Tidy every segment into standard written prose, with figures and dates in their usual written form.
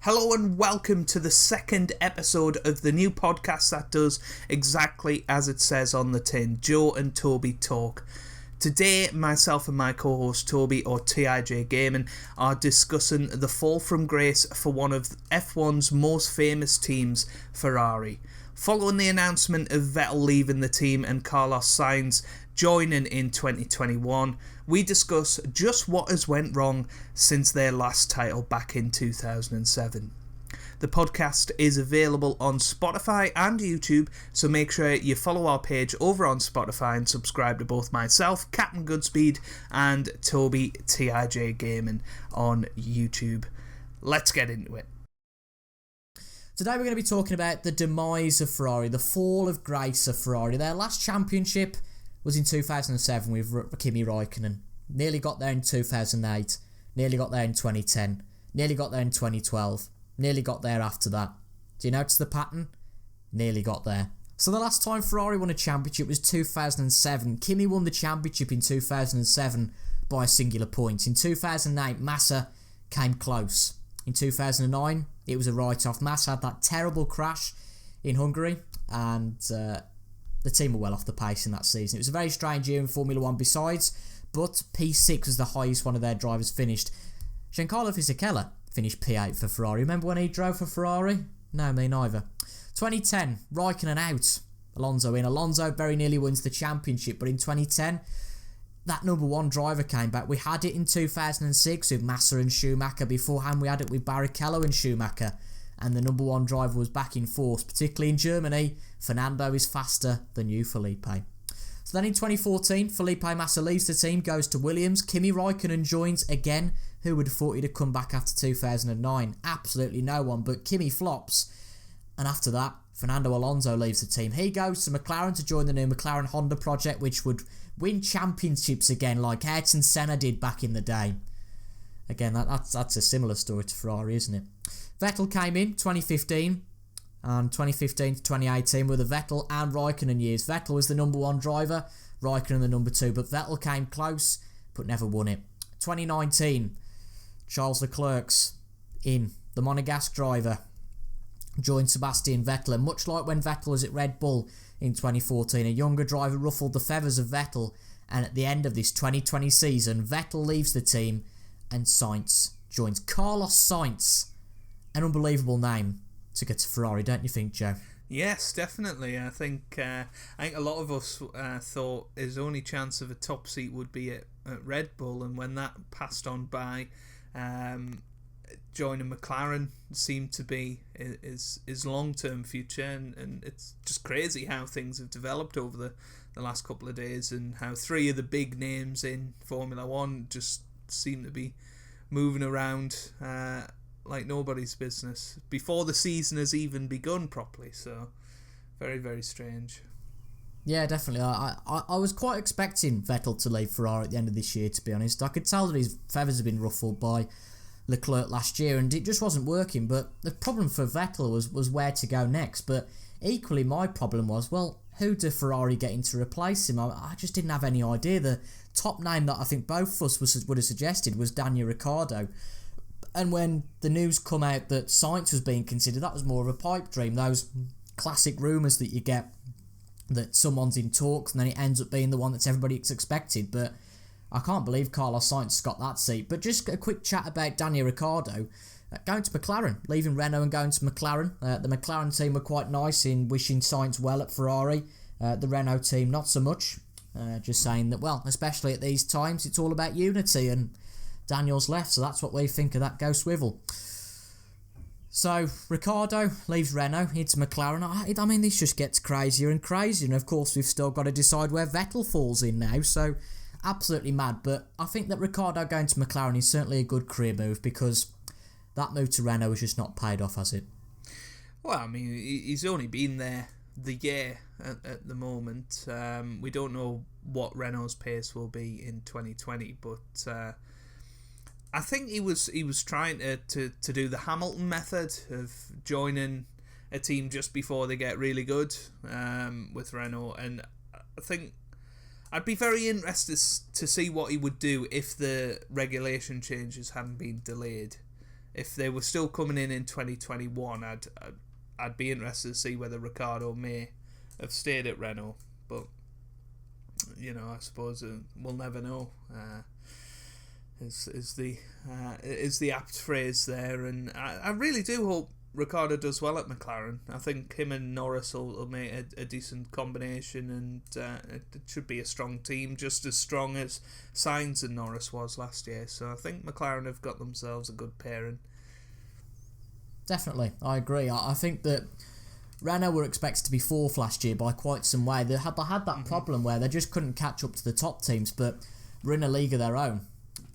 Hello and welcome to the second episode of the new podcast that does exactly as it says on the tin, Joe and Toby Talk. Today, myself and my co-host Toby, or TIJ Gaming, are discussing the fall from grace for one of F1's most famous teams, Ferrari. Following the announcement of Vettel leaving the team and Carlos Sainz joining in 2021, we discuss just what has went wrong since their last title back in 2007. The podcast is available on Spotify and YouTube, so make sure you follow our page over on Spotify and subscribe to both myself, Captain Goodspeed, and Toby TIJ Gaming on YouTube. Let's get into it. Today we're going to be talking about the demise of Ferrari, the fall of grace of Ferrari. Their last championship was in 2007 with Kimi Rikknen. Nearly got there in 2008, nearly got there in 2010, nearly got there in 2012, nearly got there after that. Do you notice the pattern? Nearly got there. So the last time Ferrari won a championship was 2007. Kimi won the championship in 2007 by a singular point. In 2008, Massa came close. In 2009, it was a write-off. Massa had that terrible crash in Hungary, and the team were well off the pace in that season. It was a very strange year in Formula 1 besides, but P6 was the highest one of their drivers finished. Giancarlo Fisichella finished P8 for Ferrari. Remember when he drove for Ferrari? No, me neither. 2010, Rikknen out, Alonso in. Alonso very nearly wins the championship, but in 2010, that number one driver came back. We had it in 2006 with Massa and Schumacher. Beforehand, we had it with Barrichello and Schumacher. And the number one driver was back in force, particularly in Germany. Fernando is faster than you, Felipe. So then in 2014, Felipe Massa leaves the team, goes to Williams. Kimi Rikknen joins again. Who would have thought he'd have come back after 2009? Absolutely no one, but Kimi flops. And after that, Fernando Alonso leaves the team. He goes to McLaren to join the new McLaren Honda project, which would win championships again like Ayrton Senna did back in the day. Again, that's a similar story to Ferrari, isn't it? Vettel came in 2015, and 2015 to 2018 were the Vettel and Rikknen years. Vettel was the number one driver, Rikknen the number two, but Vettel came close, but never won it. 2019, Charles Leclerc's in, the Monegasque driver, joined Sebastian Vettel, and much like when Vettel was at Red Bull in 2014, a younger driver ruffled the feathers of Vettel, and at the end of this 2020 season, Vettel leaves the team and Sainz joins. Carlos Sainz, an unbelievable name to get to Ferrari, don't you think, Joe? Yes, definitely. I think a lot of us thought his only chance of a top seat would be at Red Bull, and when that passed on by, joining McLaren seemed to be his long-term future, and it's just crazy how things have developed over the last couple of days, and how three of the big names in Formula 1 just seem to be moving around like nobody's business before the season has even begun properly. So very, very strange. Yeah, definitely. I was quite expecting Vettel to leave Ferrari at the end of this year, to be honest. I could tell that his feathers had been ruffled by Leclerc last year, and it just wasn't working. But the problem for Vettel was where to go next. But equally, my problem was, well, who did Ferrari get in to replace him? I just didn't have any idea. The top name that I think both of us would have suggested was Daniel Ricciardo. And when the news come out that Sainz was being considered, that was more of a pipe dream. Those classic rumours that you get that someone's in talks and then it ends up being the one that's everybody's expected. But I can't believe Carlos Sainz got that seat. But just a quick chat about Daniel Ricciardo going to McLaren, leaving Renault and going to McLaren. The McLaren team were quite nice in wishing Sainz well at Ferrari. The Renault team, not so much. Just saying that, well, especially at these times, it's all about unity, and Daniel's left, so that's what we think of that go swivel. So, Ricciardo leaves Renault into McLaren. I mean, this just gets crazier and crazier, and of course we've still got to decide where Vettel falls in now, so absolutely mad. But I think that Ricciardo going to McLaren is certainly a good career move, because that move to Renault has just not paid off, has it? Well, I mean, he's only been there the year at the moment. We don't know what Renault's pace will be in 2020, but I think he was trying to do the Hamilton method of joining a team just before they get really good with Renault, and I think I'd be very interested to see what he would do if the regulation changes hadn't been delayed. if they were still coming in 2021, I'd be interested to see whether Ricciardo may have stayed at Renault. But I suppose we'll never know. Is the apt phrase there, and I really do hope Ricciardo does well at McLaren. I think him and Norris will make a decent combination, and it should be a strong team, just as strong as Sainz and Norris was last year. So I think McLaren have got themselves a good pairing. Definitely, I agree. I think that Renault were expected to be fourth last year by quite some way. They had that problem where they just couldn't catch up to the top teams, but were in a league of their own.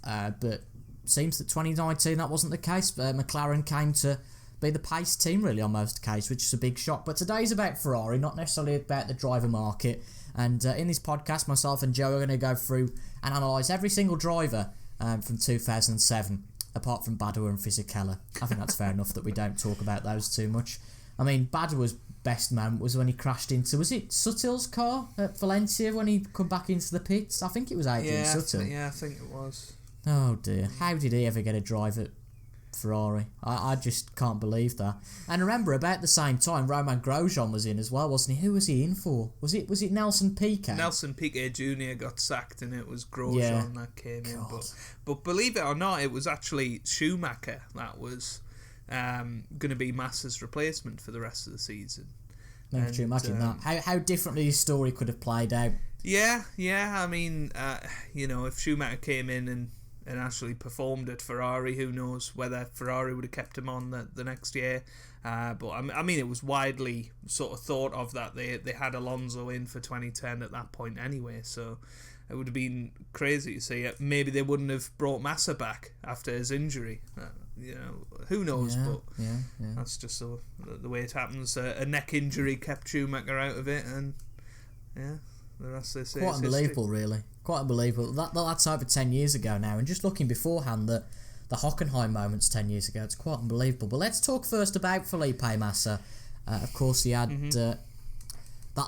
But seems that 2019 that wasn't the case. McLaren came to be the pace team really on most occasions, which is a big shock. But today's about Ferrari, not necessarily about the driver market. And in this podcast, myself and Joe are going to go through and analyse every single driver from 2007, apart from Badoer and Fisichella. I think that's fair enough that we don't talk about those too much. I mean, Badoer's best moment was when he crashed into, was it Suttil's car at Valencia when he come back into the pits? I think it was Adrian Suttil. I think it was. Oh dear, how did he ever get a drive at Ferrari? I just can't believe that. And remember, about the same time, Romain Grosjean was in as well, wasn't he? Who was he in for? Was it Nelson Piquet? Nelson Piquet Jr. got sacked, and it was Grosjean that came in. But believe it or not, it was actually Schumacher that was going to be Massa's replacement for the rest of the season. Could you imagine that? How differently his story could have played out. Yeah. I mean, if Schumacher came in and actually performed at Ferrari, who knows whether Ferrari would have kept him on the next year. But I mean, it was widely sort of thought of that they had Alonso in for 2010 at that point anyway, so it would have been crazy to see it. Maybe they wouldn't have brought Massa back after his injury. Who knows? But that's just the way it happens. A neck injury kept Schumacher out of it, and the rest they say quite unbelievable, really. Quite unbelievable. That's over 10 years ago now, and just looking beforehand, the Hockenheim moments 10 years ago, it's quite unbelievable. But let's talk first about Felipe Massa. Of course, he had that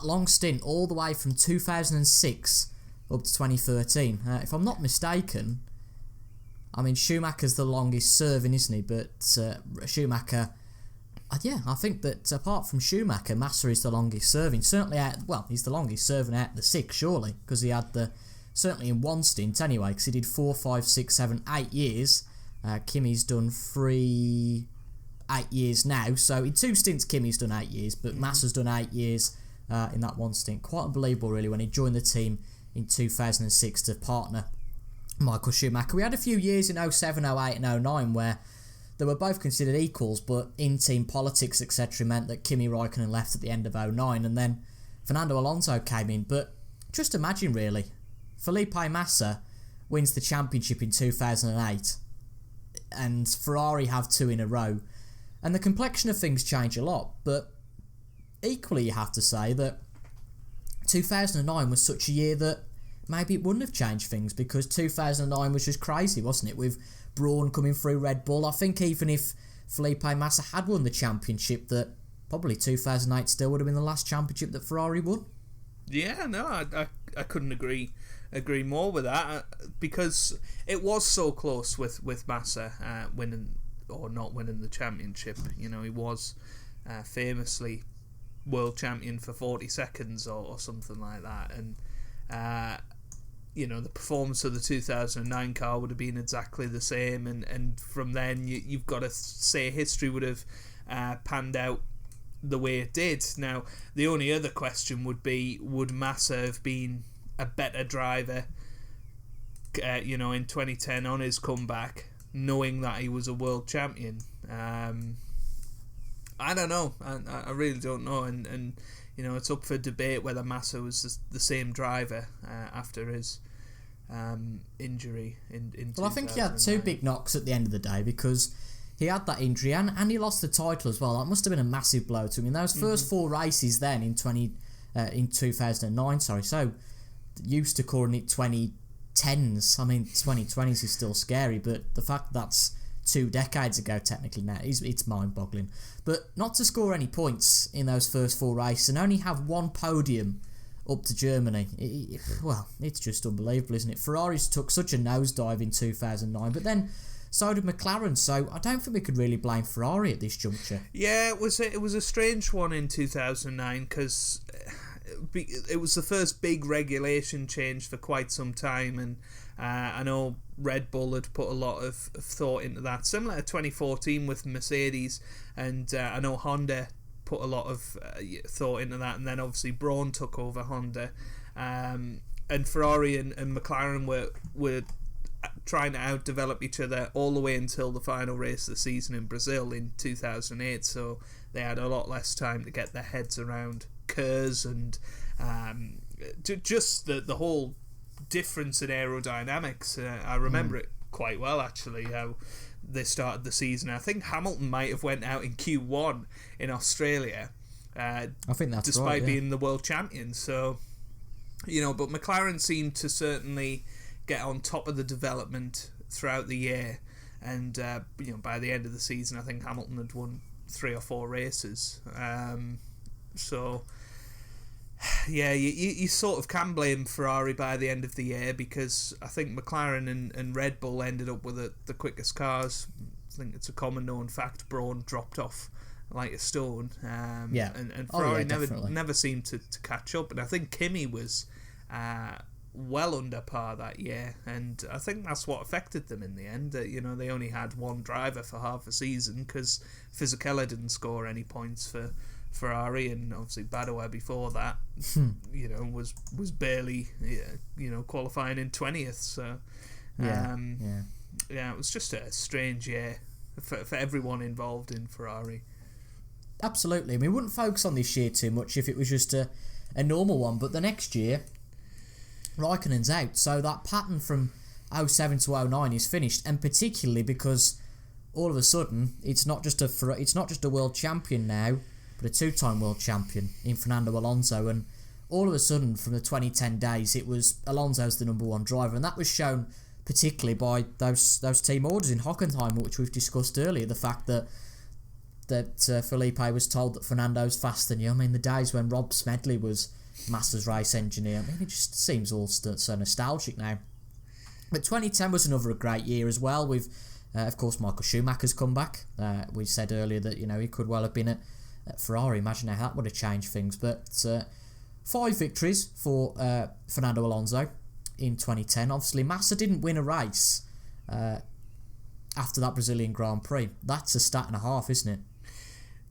long stint all the way from 2006 up to 2013. If I'm not mistaken, I mean, Schumacher's the longest serving, isn't he? But Schumacher, I think that apart from Schumacher, Massa is the longest serving. Certainly he's the longest serving out of the six, surely, because he had certainly in one stint anyway, because he did 4, 5, 6, 7, 8 years. Kimi's done 8 years now. So in two stints, Kimi's done 8 years, but Massa's done 8 years in that one stint. Quite unbelievable, really, when he joined the team in 2006 to partner Michael Schumacher. We had a few years in 07, 08 and 09 where they were both considered equals, but in-team politics, etc., meant that Kimi Raikkonen left at the end of 09, and then Fernando Alonso came in. But just imagine, really, Felipe Massa wins the championship in 2008, and Ferrari have 2 in a row, and the complexion of things change a lot. But equally, you have to say that 2009 was such a year that maybe it wouldn't have changed things, because 2009 was just crazy, wasn't it? With Brawn coming through Red Bull. I think even if Felipe Massa had won the championship, that probably 2008 still would have been the last championship that Ferrari won. Yeah, no, I couldn't agree more with that, because it was so close with Massa winning or not winning the championship. He was famously world champion for 40 seconds or something like that, and the performance of the 2009 car would have been exactly the same, and from then you've got to say history would have panned out the way it did. Now, the only other question would be, would Massa have been a better driver in 2010 on his comeback, knowing that he was a world champion? I don't know. I really don't know, and it's up for debate whether Massa was the same driver after his injury in Well, I think he had 2 big knocks at the end of the day, because he had that injury and he lost the title as well. That must have been a massive blow to him. In those first 4 races then in 2009, so used to calling it 2010s. I mean, 2020s is still scary, but the fact that's 2 decades ago technically now, it's mind-boggling. But not to score any points in those first 4 races and only have 1 podium up to Germany, it's just unbelievable, isn't it? Ferraris took such a nosedive in 2009, but then so did McLaren. So I don't think we could really blame Ferrari at this juncture. Yeah, it was a strange one in 2009 because it was the first big regulation change for quite some time, and I know Red Bull had put a lot of thought into that, similar to 2014 with Mercedes, and I know Honda put a lot of thought into that, and then obviously Braun took over Honda, and Ferrari and McLaren were trying to outdevelop each other all the way until the final race of the season in Brazil in 2008, so they had a lot less time to get their heads around KERS and just the whole difference in aerodynamics. I remember it quite well, actually, how they started the season. I think Hamilton might have went out in Q1 in Australia, I think that's despite right, yeah. being the world champion. So, but McLaren seemed to certainly get on top of the development throughout the year, and by the end of the season, I think Hamilton had won 3 or 4 races. So yeah, you sort of can blame Ferrari by the end of the year, because I think McLaren and Red Bull ended up with the quickest cars. I think it's a common known fact. Braun dropped off like a stone, and Ferrari never seemed to catch up. And I think Kimi was well under par that year, and I think that's what affected them in the end. They only had one driver for half a season because Fisichella didn't score any points for Ferrari, and obviously Badoer before that was barely qualifying in 20th. So it was just a strange year for everyone involved in Ferrari. Absolutely. I mean, we wouldn't focus on this year too much if it was just a normal one, but the next year Raikkonen's out, so that pattern from 07 to 09 is finished, and particularly because all of a sudden it's not just a world champion now, but a 2-time world champion in Fernando Alonso, and all of a sudden from the 2010 days it was Alonso's the number one driver, and that was shown particularly by those team orders in Hockenheim, which we've discussed earlier. The fact that Felipe was told that Fernando's faster than you. I mean, the days when Rob Smedley was Massa's race engineer, I mean, it just seems all so nostalgic now. But 2010 was another great year as well, with of course Michael Schumacher's comeback. We said earlier that he could well have been at Ferrari. Imagine how that would have changed things. But 5 victories for Fernando Alonso in 2010. Obviously Massa didn't win a race after that Brazilian Grand Prix. That's a stat and a half, isn't it?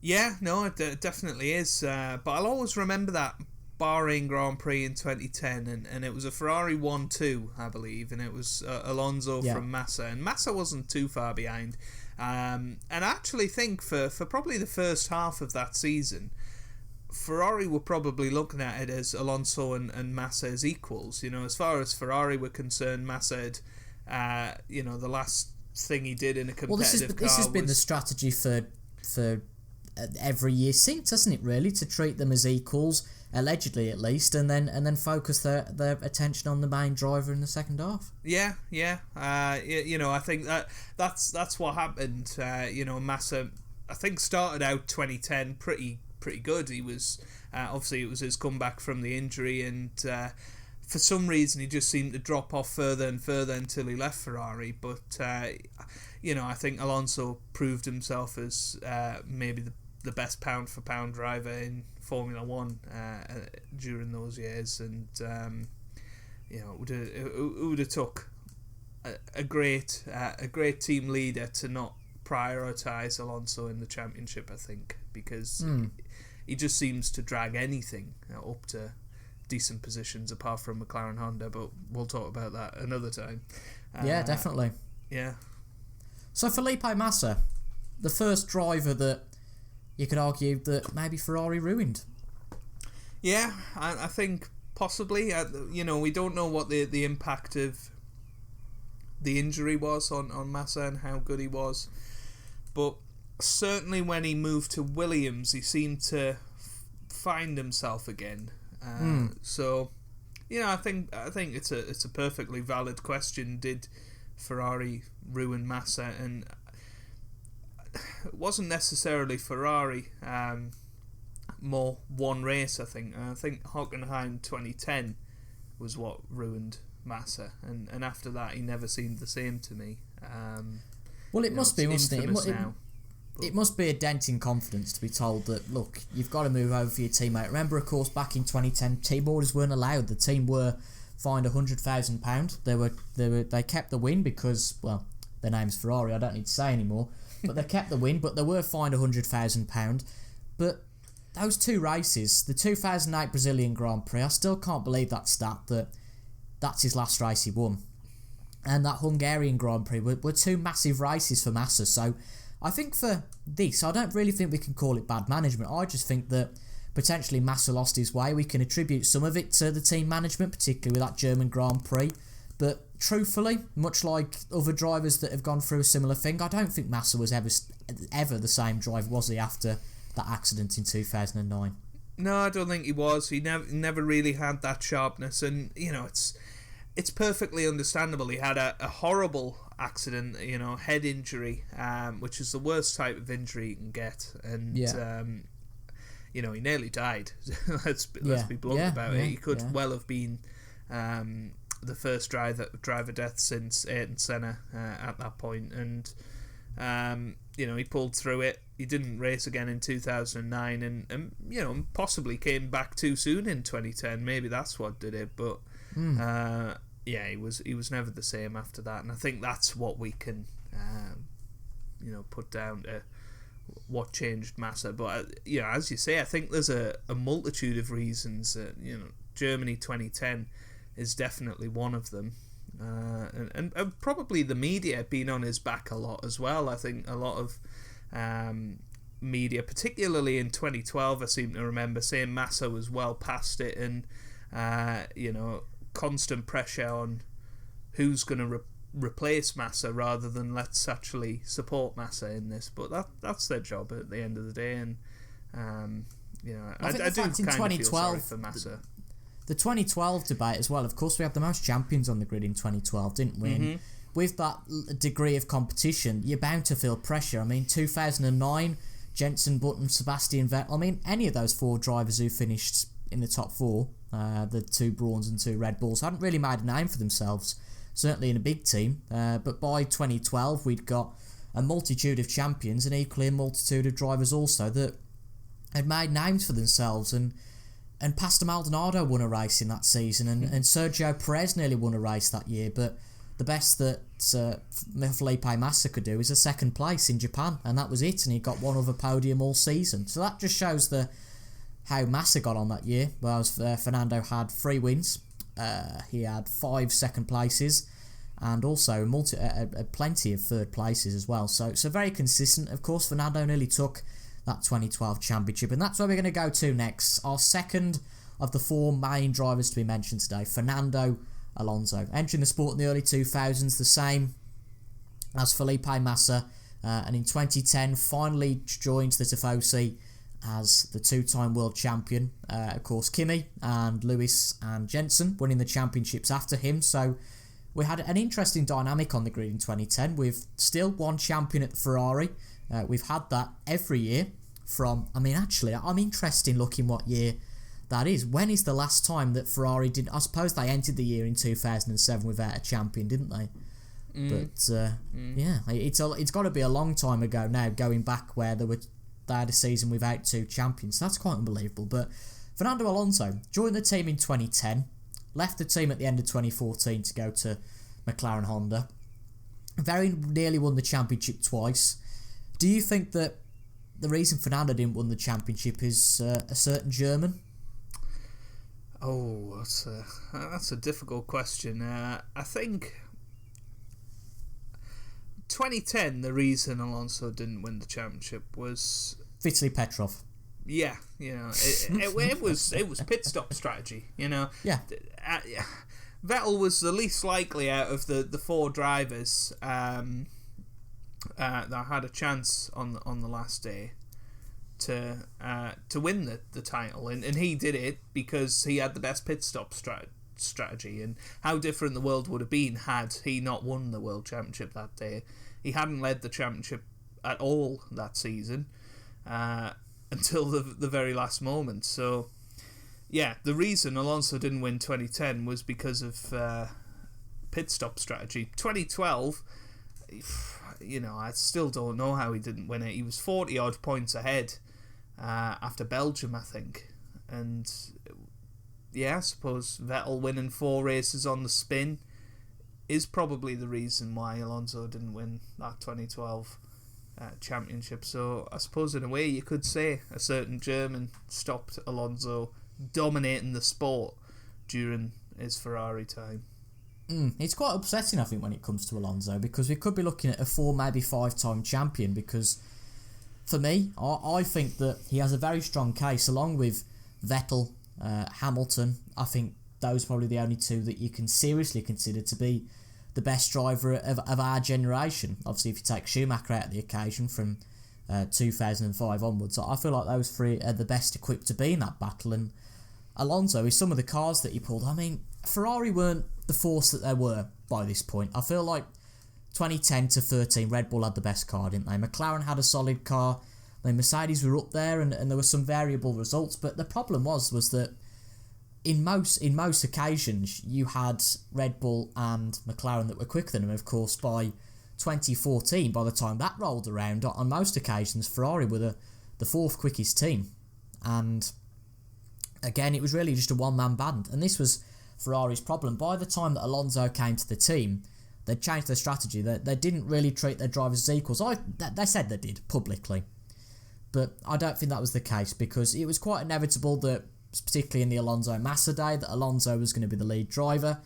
Yeah, no, it definitely is. But I'll always remember that Bahrain Grand Prix in 2010, and it was a Ferrari 1-2, I believe, and it was Alonso from Massa, and Massa wasn't too far behind. And I actually think for probably the first half of that season, Ferrari were probably looking at it as Alonso and Massa as equals. As far as Ferrari were concerned, Massa had, the last thing he did in a competitive car. This has been the strategy for every year since, hasn't it? Really, to treat them as equals, allegedly at least, and then focus their attention on the main driver in the second half. Yeah. I think that's what happened. Massa, I think, started out 2010 pretty good. He was obviously, it was his comeback from the injury, and for some reason he just seemed to drop off further and further until he left Ferrari. But I think Alonso proved himself as maybe the best pound for pound driver in Formula One during those years, and it would have took a great team leader to not prioritise Alonso in the championship, I think, because he just seems to drag anything up to decent positions apart from McLaren Honda, but we'll talk about that another time. Yeah, definitely. Yeah. So Felipe Massa, the first driver that you could argue that maybe Ferrari ruined. Yeah, I think possibly. We don't know what the impact of the injury was on Massa and how good he was, but certainly when he moved to Williams, he seemed to find himself again. So, I think it's a perfectly valid question. Did Ferrari ruin Massa? And it wasn't necessarily Ferrari. More one race, I think. I think Hockenheim 2010 was what ruined Massa, and after that he never seemed the same to me. Well, it must be, mustn't it? Now. It must be a dent in confidence to be told that, look, you've got to move over for your teammate. Remember, of course, back in 2010, team orders weren't allowed. The team were fined £100,000. They kept the win because, well, their name's Ferrari. I don't need to say anymore. But they kept the win. But they were fined £100,000. But those two races, the 2008 Brazilian Grand Prix, I still can't believe that stat that's his last race he won. And that Hungarian Grand Prix were two massive races for Massa. So I think for this, I don't really think we can call it bad management. I just think that potentially Massa lost his way. We can attribute some of it to the team management, particularly with that German Grand Prix. But truthfully, much like other drivers that have gone through a similar thing, I don't think Massa was ever the same driver, was he, after that accident in 2009? No, I don't think he was. He never really had that sharpness, and it's perfectly understandable. He had a horrible accident, head injury, which is the worst type of injury you can get, and he nearly died. let's be blunt about it. He could well have been the first driver death since Ayrton Senna at that point, and he pulled through it. He didn't race again in 2009, and possibly came back too soon in 2010. Maybe that's what did it, but he was never the same after that, and I think that's what we can put down to what changed Massa. But as you say, I think there's a multitude of reasons. Germany 2010 is definitely one of them, and probably the media being on his back a lot as well. I think a lot of media, particularly in 2012, I seem to remember saying Massa was well past it, and constant pressure on who's going to replace Massa rather than let's actually support Massa in this. But that's their job at the end of the day, and I do kind of feel sorry for Massa. The 2012 debate as well, of course, we had the most champions on the grid in 2012, didn't we? And with that degree of competition, you're bound to feel pressure. I mean, 2009, Jenson Button, Sebastian Vettel, I mean, any of those four drivers who finished in the top four, the two Brauns and two Red Bulls, hadn't really made a name for themselves, certainly in a big team. But by 2012, we'd got a multitude of champions and equally a multitude of drivers also that had made names for themselves. And Pastor Maldonado won a race in that season, and Sergio Perez nearly won a race that year. But the best that Felipe Massa could do is a second place in Japan, and that was it. And he got one other podium all season. So that just shows how Massa got on that year. Whereas Fernando had 3 wins, he had 5 second places, and also plenty of third places as well. So very consistent. Of course, Fernando nearly took that 2012 championship, and that's where we're going to go to next. Our second of the 4 main drivers to be mentioned today, Fernando Alonso, entering the sport in the early 2000s, the same as Felipe Massa, and in 2010 finally joined the Tifosi as the 2-time world champion. Of course, Kimi and Lewis and Jenson winning the championships after him. So we had an interesting dynamic on the grid in 2010 with still one champion at the Ferrari. We've had that every year I'm interested in looking what year that is. When is the last time that Ferrari did? I suppose they entered the year in 2007 without a champion, didn't they? But it's got to be a long time ago now, going back where they had a season without 2 champions. That's quite unbelievable. But Fernando Alonso joined the team in 2010, left the team at the end of 2014 to go to McLaren Honda. Very nearly won the championship twice. Do you think that the reason Fernando didn't win the championship is a certain German? Oh, that's a difficult question. I think 2010, the reason Alonso didn't win the championship was Vitaly Petrov. Yeah, it was pit stop strategy. Yeah. Vettel was the least likely out of the 4 drivers that had a chance on the last day to win the title, and he did it because he had the best pit stop strategy. And how different the world would have been had he not won the world championship that day. He hadn't led the championship at all that season until the very last moment. So yeah, the reason Alonso didn't win 2010 was because of pit stop strategy. 2012, I still don't know how he didn't win it. He was 40 odd points ahead after Belgium, I think, and yeah, I suppose Vettel winning 4 races on the spin is probably the reason why Alonso didn't win that 2012 championship. So I suppose in a way you could say a certain German stopped Alonso dominating the sport during his Ferrari time. It's quite upsetting, I think, when it comes to Alonso, because we could be looking at a 4, maybe 5-time champion, because for me, I think that he has a very strong case, along with Vettel, Hamilton. I think those are probably the only 2 that you can seriously consider to be the best driver of our generation. Obviously, if you take Schumacher out of the occasion from 2005 onwards, I feel like those 3 are the best equipped to be in that battle. And Alonso, with some of the cars that he pulled, I mean, Ferrari weren't the force that they were by this point. I feel like 2010 to 13, Red Bull had the best car, didn't they? McLaren had a solid car. The Mercedes were up there, and there were some variable results. But the problem was that in most occasions, you had Red Bull and McLaren that were quicker than them. Of course, by 2014, by the time that rolled around, on most occasions, Ferrari were the 4th quickest team. And again, it was really just a one-man band. And this was Ferrari's problem. By the time that Alonso came to the team, they'd changed their strategy. They didn't really treat their drivers as equals. They said they did, publicly. But I don't think that was the case, because it was quite inevitable that, particularly in the Alonso Massa day, that Alonso was going to be the lead driver.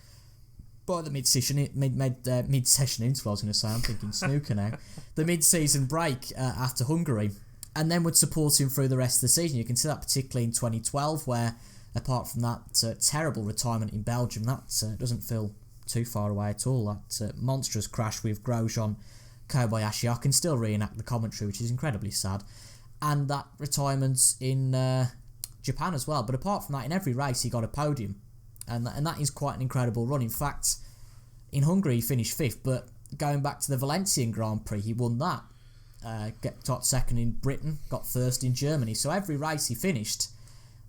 By the mid-session interval, I was going to say, I'm thinking snooker now. The mid-season break after Hungary, and then would support him through the rest of the season. You can see that particularly in 2012, where, apart from that terrible retirement in Belgium, that doesn't feel too far away at all. That monstrous crash with Grosjean, Kobayashi. I can still reenact the commentary, which is incredibly sad. And that retirement in Japan as well. But apart from that, in every race he got a podium, and that is quite an incredible run. In fact, in Hungary he finished 5th, but going back to the Valencian Grand Prix, he won that. Got 2nd in Britain, got 1st in Germany. So every race he finished,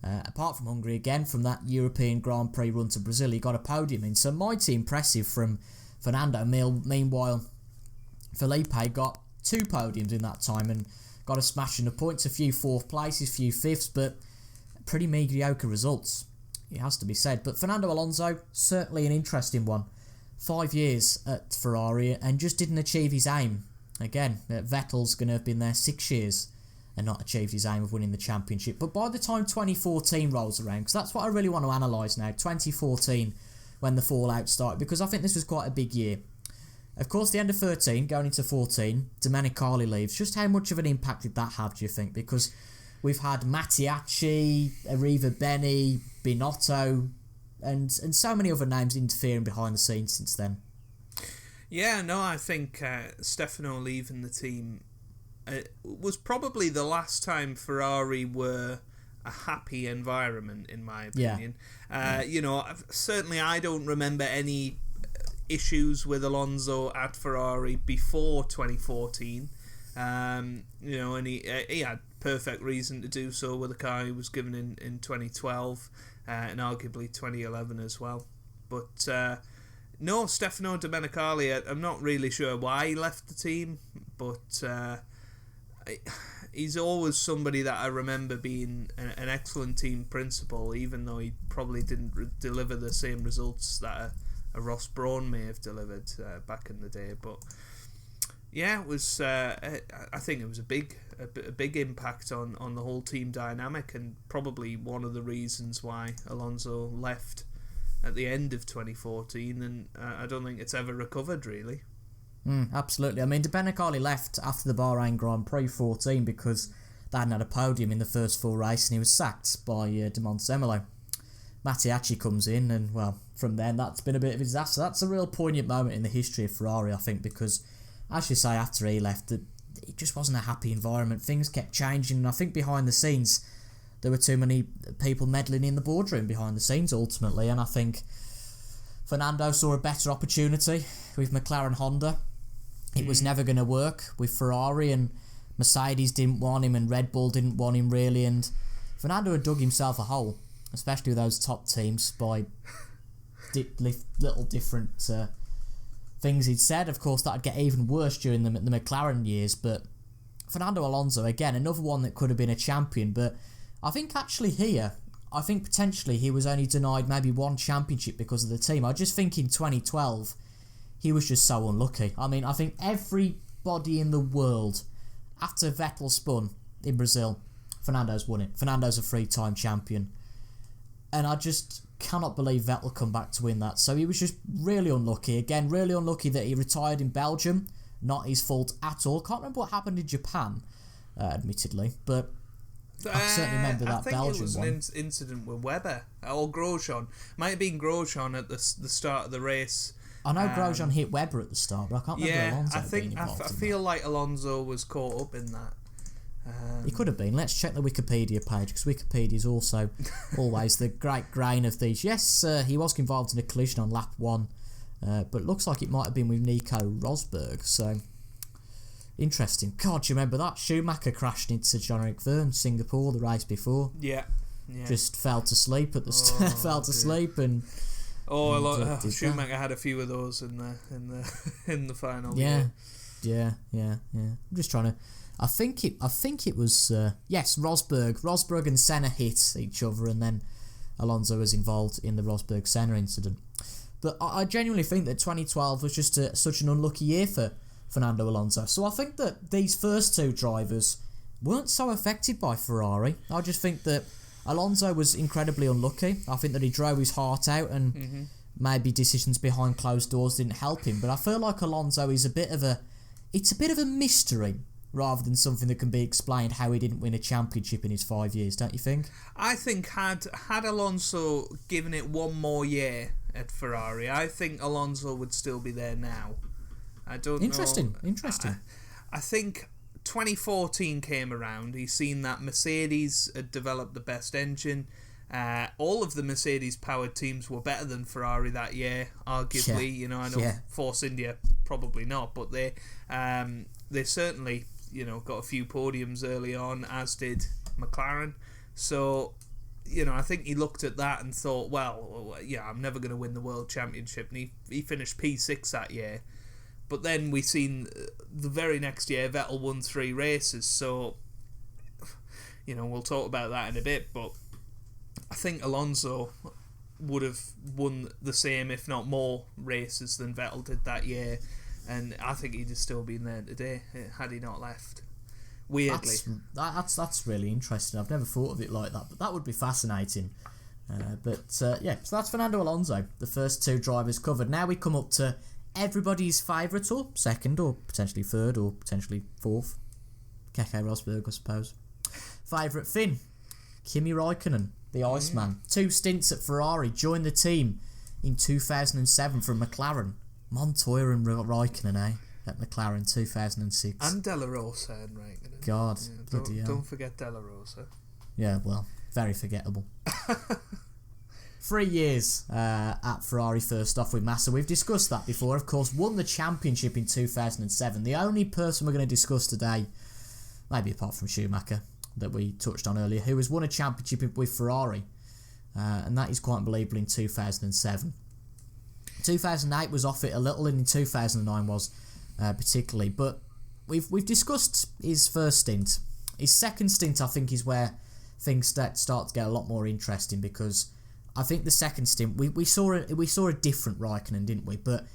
apart from Hungary again, from that European Grand Prix run to Brazil, he got a podium in. So mighty impressive from Fernando. Meanwhile, Felipe got 2 podiums in that time and got a smashing of points, a few 4th places, a few 5ths, but pretty mediocre results, it has to be said. But Fernando Alonso, certainly an interesting one. 5 years at Ferrari and just didn't achieve his aim. Again, Vettel's going to have been there 6 years and not achieved his aim of winning the championship. But by the time 2014 rolls around, because that's what I really want to analyse now, 2014, when the fallout started, because I think this was quite a big year. Of course, the end of 13, going into 14, Domenicali leaves. Just how much of an impact did that have, do you think? Because we've had Mattiacci, Arriva Beni, Binotto, and so many other names interfering behind the scenes since then. Yeah, no, I think Stefano leaving the team was probably the last time Ferrari were a happy environment, in my opinion. Yeah. Certainly I don't remember any issues with Alonso at Ferrari before 2014. And he had perfect reason to do so with the car he was given in 2012 and arguably 2011 as well. But no, Stefano Domenicali, I'm not really sure why he left the team, but he's always somebody that I remember being an excellent team principal, even though he probably didn't deliver the same results that a Ross Brawn may have delivered back in the day. But yeah, it was. I think it was a big impact on the whole team dynamic, and probably one of the reasons why Alonso left at the end of 2014, and I don't think it's ever recovered really. Absolutely. I mean, Domenicali left after the Bahrain Grand Prix 14 because they hadn't had a podium in the first full race, and he was sacked by De Montezemolo. Mattiacci comes in, and well, from then that's been a bit of a disaster. That's a real poignant moment in the history of Ferrari, I think, because, as you say, after he left, it just wasn't a happy environment. Things kept changing, and I think behind the scenes there were too many people meddling in the boardroom behind the scenes ultimately, and I think Fernando saw a better opportunity with McLaren Honda. It was never going to work with Ferrari, and Mercedes didn't want him and Red Bull didn't want him really, and Fernando had dug himself a hole, especially with those top teams, by little different things he'd said. Of course, that'd get even worse during the McLaren years. But Fernando Alonso, again, another one that could have been a champion. But I think actually here, I think potentially he was only denied maybe one championship because of the team. I just think in 2012, he was just so unlucky. I mean, I think everybody in the world, after Vettel spun in Brazil, Fernando's won it. Fernando's a 3-time champion. And I just cannot believe Vettel come back to win that. So he was just really unlucky. Again, really unlucky that he retired in Belgium. Not his fault at all. Can't remember what happened in Japan, admittedly. But I certainly remember that Belgium one. I think it was an incident with Webber or Grosjean. Might have been Grosjean at the start of the race. I know Grosjean hit Webber at the start, but I can't remember Alonso being involved in that. I feel like Alonso was caught up in that. He could have been. Let's check the Wikipedia page, because Wikipedia is also always the great grain of these. Yes, he was involved in a collision on lap 1, but looks like it might have been with Nico Rosberg. So interesting. God, do you remember that? Schumacher crashed into Jean-Eric Vergne, Singapore, the race before. Yeah. Just fell to sleep at the sleep and. Schumacher had a few of those in the final. Yeah. I'm just trying to. I think it was Rosberg and Senna hit each other, and then Alonso was involved in the Rosberg-Senna incident. But I genuinely think that 2012 was just such an unlucky year for Fernando Alonso. So I think that these first two drivers weren't so affected by Ferrari. I just think that Alonso was incredibly unlucky. I think that he drove his heart out, and maybe decisions behind closed doors didn't help him. But I feel like Alonso is a bit of a mystery, rather than something that can be explained how he didn't win a championship in his 5 years, don't you think? I think had Alonso given it one more year at Ferrari, I think Alonso would still be there now. I don't know. Interesting. I think 2014 came around. He's seen that Mercedes had developed the best engine. All of the Mercedes-powered teams were better than Ferrari that year, arguably. I know Force India probably not, but they certainly got a few podiums early on, as did McLaren. So I think he looked at that and thought, well, I'm never going to win the World Championship. And he finished P6 that year. But then we seen the very next year Vettel won 3 races. So we'll talk about that in a bit. But I think Alonso would have won the same, if not more, races than Vettel did that year. And I think he'd have still been there today had he not left. Weirdly. That's really interesting. I've never thought of it like that, but that would be fascinating. So that's Fernando Alonso, the first two drivers covered. Now we come up to everybody's favourite, or second, or potentially third, or potentially fourth. Keke Rosberg, I suppose. Favourite Finn, Kimi Rikkinen, the Iceman. 2 stints at Ferrari, joined the team in 2007 from McLaren. Montoya and Rikkinen, at McLaren 2006. And Della Rosa and Rikkinen. God, don't forget Della Rosa. Yeah, well, very forgettable. 3 years at Ferrari first off with Massa. We've discussed that before, of course. Won the championship in 2007. The only person we're going to discuss today, maybe apart from Schumacher, that we touched on earlier, who has won a championship with Ferrari. And that is quite unbelievable in 2007. 2008 was off it a little, and in 2009 was particularly. But we've discussed his first stint. His second stint, I think, is where things start to get a lot more interesting, because I think the second stint we saw a different Rikkinen, didn't we? But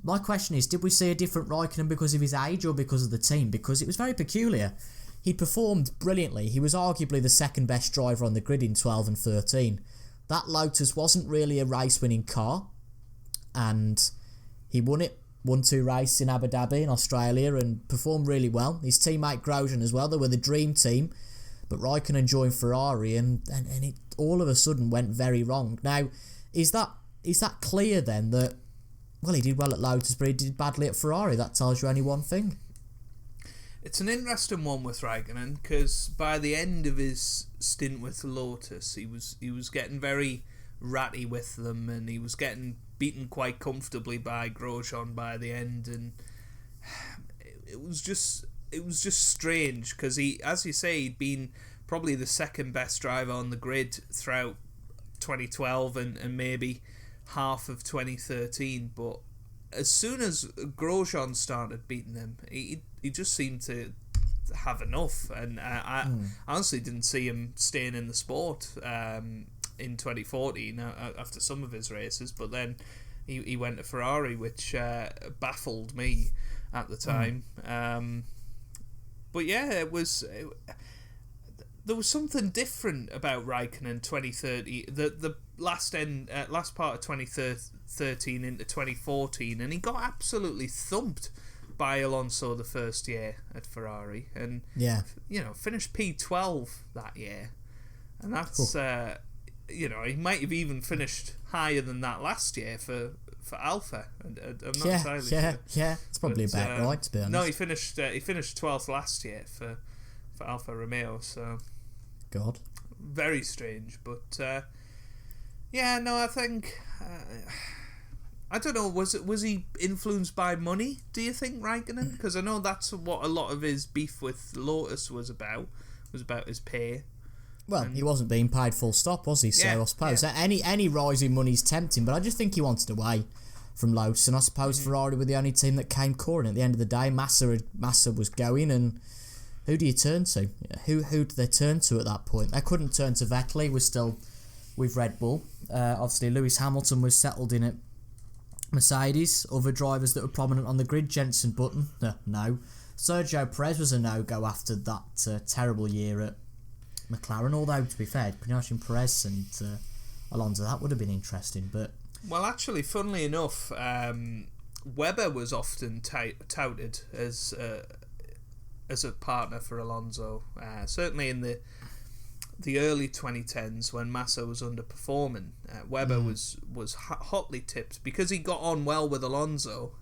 my question is, did we see a different Rikkinen because of his age or because of the team? Because it was very peculiar. He performed brilliantly. He was arguably the second best driver on the grid in 12 and 13. That Lotus wasn't really a race-winning car, and he won 2 races in Abu Dhabi in Australia and performed really well. His teammate Grosjean as well, they were the dream team, but Rikkinen joined Ferrari and it all of a sudden went very wrong. Now, is that clear then that, well, he did well at Lotus but he did badly at Ferrari? That tells you only one thing. It's an interesting one with Rikkinen, because by the end of his stint with Lotus, he was getting very ratty with them, and he was getting beaten quite comfortably by Grosjean by the end, and it was just strange, because he, as you say, he'd been probably the second best driver on the grid throughout 2012 and maybe half of 2013, but as soon as Grosjean started beating him, he just seemed to have enough, and I honestly didn't see him staying in the sport in 2014 after some of his races, but then he went to Ferrari, which baffled me at the time. But yeah, there was something different about Rikkinen 2030, the last part of 2013 into 2014, and he got absolutely thumped by Alonso the first year at Ferrari, and finished P12 that year, and that's he might have even finished higher than that last year for Alpha. I'm not entirely sure. Yeah, it's probably about right, to be honest. No, he finished 12th last year for Alfa Romeo. So, God, very strange. But I think I don't know. Was he influenced by money? Do you think, Rikkinen? Because I know that's what a lot of his beef with Lotus was about his pay. Well, he wasn't being paid full stop, was he? So I suppose any rise in money is tempting, but I just think he wanted away from Lotus, and I suppose Ferrari were the only team that came core. And at the end of the day, Massa was going, and who do you turn to? Who did they turn to at that point? They couldn't turn to Vettel. He was still with Red Bull. Obviously, Lewis Hamilton was settled in at Mercedes. Other drivers that were prominent on the grid, Jensen Button, no. Sergio Perez was a no-go after that terrible year at McLaren, although to be fair, Pinoche Perez and Alonso, that would have been interesting. But well, actually, funnily enough, Webber was often touted as a partner for Alonso. Certainly in the early 2010s, when Massa was underperforming, Webber was hotly tipped because he got on well with Alonso.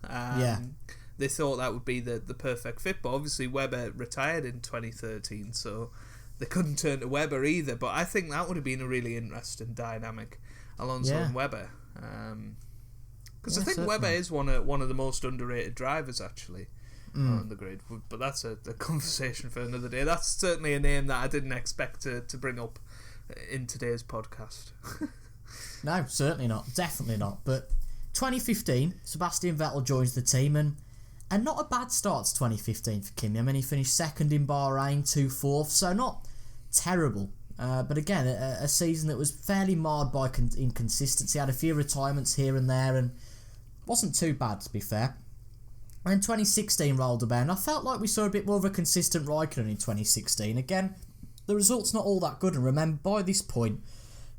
They thought that would be the perfect fit, but obviously Webber retired in 2013, so they couldn't turn to Webber either. But I think that would have been a really interesting dynamic, Alonso and Webber, because I think certainly Webber is one of the most underrated drivers actually on the grid. But that's a conversation for another day. That's certainly a name that I didn't expect to bring up in today's podcast. No, certainly not, definitely not. But 2015, Sebastian Vettel joins the team, and not a bad start to 2015 for Kimi. I mean, he finished second in Bahrain, 2 fourths, so not terrible. But again, a season that was fairly marred by inconsistency. Had a few retirements here and there, and wasn't too bad, to be fair. And 2016 rolled about, and I felt like we saw a bit more of a consistent Rikkinen in 2016. Again, the results not all that good, and remember, by this point,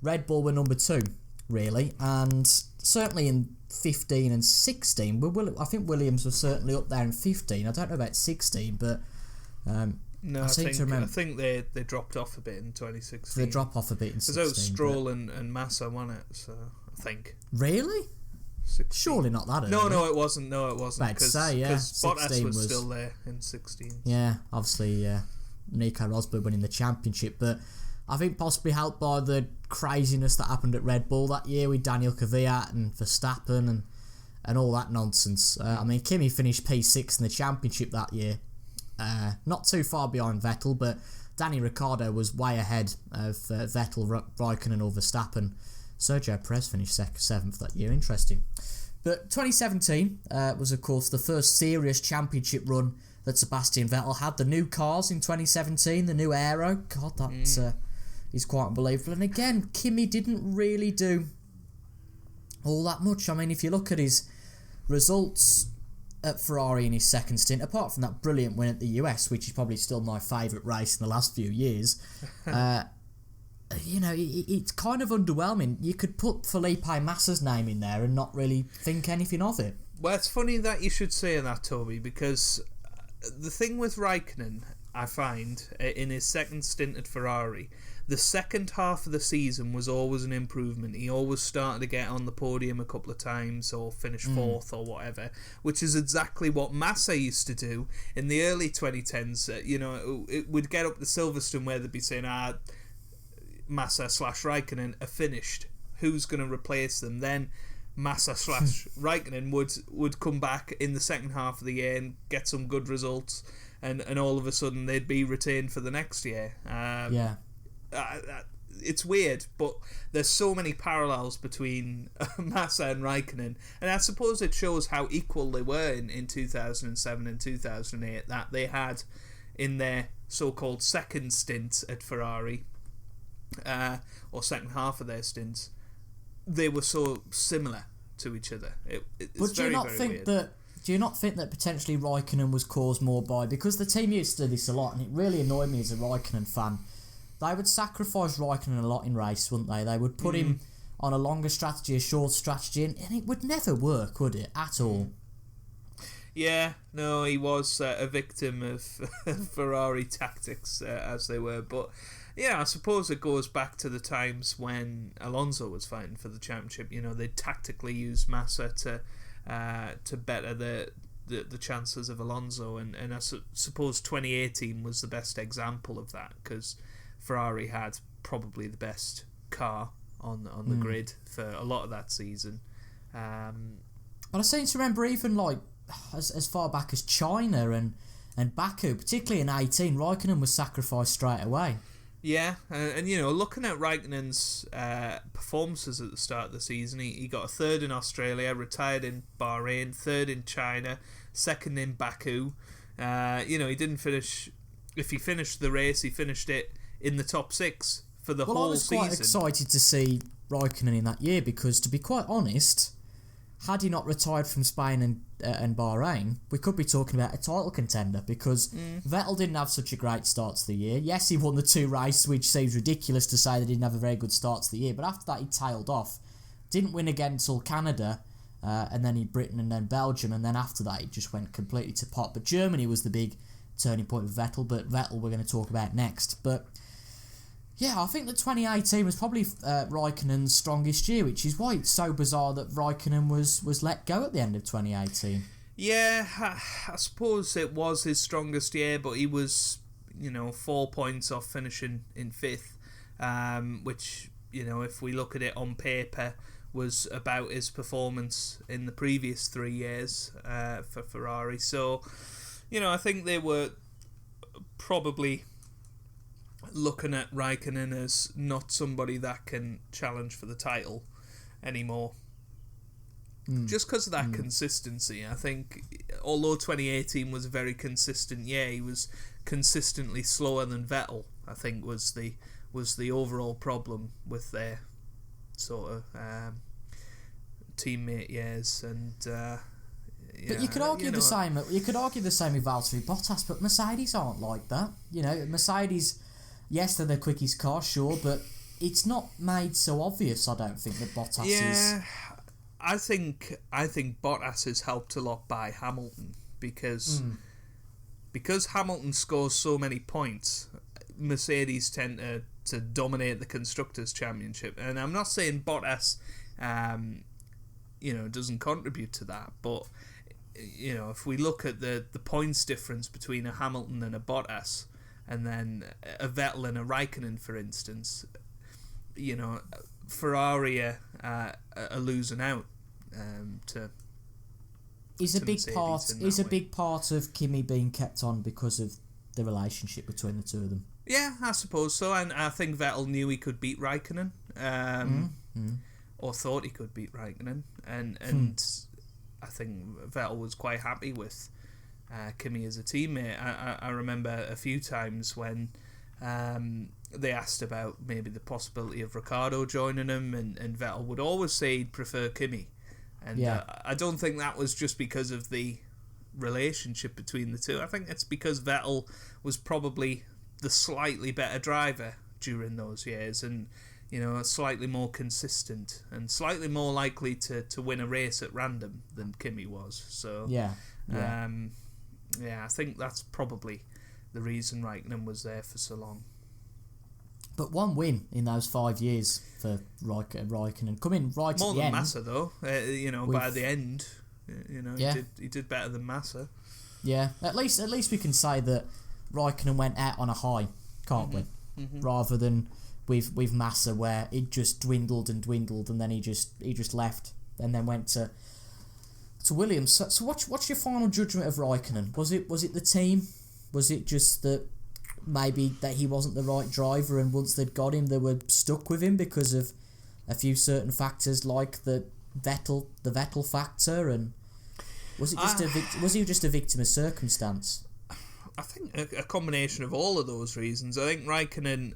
Red Bull were number 2, really, and certainly in 15 and 16, I think Williams was certainly up there in 15. I don't know about 16, but no, I think they dropped off a bit in 2016. They dropped off a bit in 16. Because that was Stroll and Massa won it, so I think. Really? 16. Surely not that early. No, it wasn't. Because Bottas was still there in 16. Yeah, obviously Nico Rosberg winning the championship, but I think possibly helped by the craziness that happened at Red Bull that year with Daniel Kvyat and Verstappen and all that nonsense. I mean, Kimi finished P6 in the championship that year. Not too far behind Vettel, but Danny Ricciardo was way ahead of Vettel, Rikkinen or Verstappen. Sergio Perez finished 7th that year. Interesting. But 2017 was, of course, the first serious championship run that Sebastian Vettel had. The new cars in 2017, the new Aero. God, that is quite unbelievable. And again, Kimi didn't really do all that much. I mean, if you look at his results at Ferrari in his second stint, apart from that brilliant win at the US, which is probably still my favourite race in the last few years, it's kind of underwhelming. You could put Felipe Massa's name in there and not really think anything of it. Well, it's funny that you should say that, Toby, because the thing with Rikkinen, I find, in his second stint at Ferrari, the second half of the season was always an improvement. He always started to get on the podium a couple of times or finish 4th or whatever, which is exactly what Massa used to do in the early 2010s. It would get up to Silverstone where they'd be saying, Massa/Rikkinen are finished. Who's going to replace them? Then Massa/Rikkinen would come back in the second half of the year and get some good results, and all of a sudden they'd be retained for the next year. it's weird, but there's so many parallels between Massa and Rikkinen, and I suppose it shows how equal they were in 2007 and 2008, that they had in their so-called second stint at Ferrari, or second half of their stints, they were so similar to each other. It's very, very weird. Do you not think that potentially Rikkinen was caused more by, because the team used to do this a lot, and it really annoyed me as a Rikkinen fan, they would sacrifice Rikkinen a lot in race, wouldn't they? They would put him on a longer strategy, a short strategy, and it would never work, would it, at all? Yeah, no, he was a victim of Ferrari tactics, as they were. But yeah, I suppose it goes back to the times when Alonso was fighting for the championship. You know, they tactically used Massa to better the chances of Alonso, and I suppose 2018 was the best example of that, because Ferrari had probably the best car on the grid for a lot of that season. But I seem to remember even like as far back as China and Baku, particularly in 18, Rikkinen was sacrificed straight away. Yeah, and you know, looking at Raikkonen's performances at the start of the season, he got a third in Australia, retired in Bahrain, third in China, second in Baku. You know, he didn't finish. If he finished the race, he finished it in the top 6 for the whole season. I was quite excited to see Rikkinen in that year, because to be quite honest, had he not retired from Spain and Bahrain, we could be talking about a title contender, because Vettel didn't have such a great start to the year. Yes, he won the 2 races, which seems ridiculous to say that he didn't have a very good start to the year, but after that he tailed off. Didn't win again until Canada, and then Britain and then Belgium, and then after that it just went completely to pot. But Germany was the big turning point with Vettel, but Vettel we're going to talk about next. But yeah, I think that 2018 was probably Raikkonen's strongest year, which is why it's so bizarre that Rikkinen was let go at the end of 2018. Yeah, I suppose it was his strongest year, but he was, you know, 4 points off finishing in 5th, which, you know, if we look at it on paper, was about his performance in the previous 3 years for Ferrari. So, you know, I think they were probably looking at Rikkinen as not somebody that can challenge for the title anymore. Just because of that consistency. I think, although 2018 was a very consistent year, he was consistently slower than Vettel, I think was the overall problem with their sort of teammate years. And but you could argue the same. You could argue the same with Valtteri Bottas, but Mercedes aren't like that. You know, Mercedes, yes, they're the quickest car, sure, but it's not made so obvious, I don't think, that Bottas is. Yeah, I think Bottas is helped a lot by Hamilton, because Hamilton scores so many points, Mercedes tend to dominate the Constructors' Championship. And I'm not saying Bottas, you know, doesn't contribute to that, but, you know, if we look at the points difference between a Hamilton and a Bottas, and then a Vettel and a Rikkinen, for instance, you know, Ferrari are losing out to. Is a big part of Kimi being kept on because of the relationship between the two of them. Yeah, I suppose so, and I think Vettel knew he could beat Rikkinen, or thought he could beat Rikkinen, and I think Vettel was quite happy with Kimi as a teammate. I remember a few times when they asked about maybe the possibility of Ricciardo joining him, and Vettel would always say he'd prefer Kimi. And I don't think that was just because of the relationship between the two. I think it's because Vettel was probably the slightly better driver during those years, and, you know, slightly more consistent and slightly more likely to win a race at random than Kimi was. So I think that's probably the reason Rikkinen was there for so long. But one win in those 5 years for Rikkinen, coming right more at the than end. Massa, though. You know, by the end, you know, he did better than Massa. Yeah, at least we can say that Rikkinen went out on a high, can't we? Rather than with Massa, where it just dwindled, and then he just left, and then went to Williams. So what's your final judgment of Rikkinen? Was it the team? Was it just that maybe that he wasn't the right driver, and once they'd got him, they were stuck with him because of a few certain factors like the Vettel factor, and was he just a victim of circumstance? I think a combination of all of those reasons. I think Rikkinen,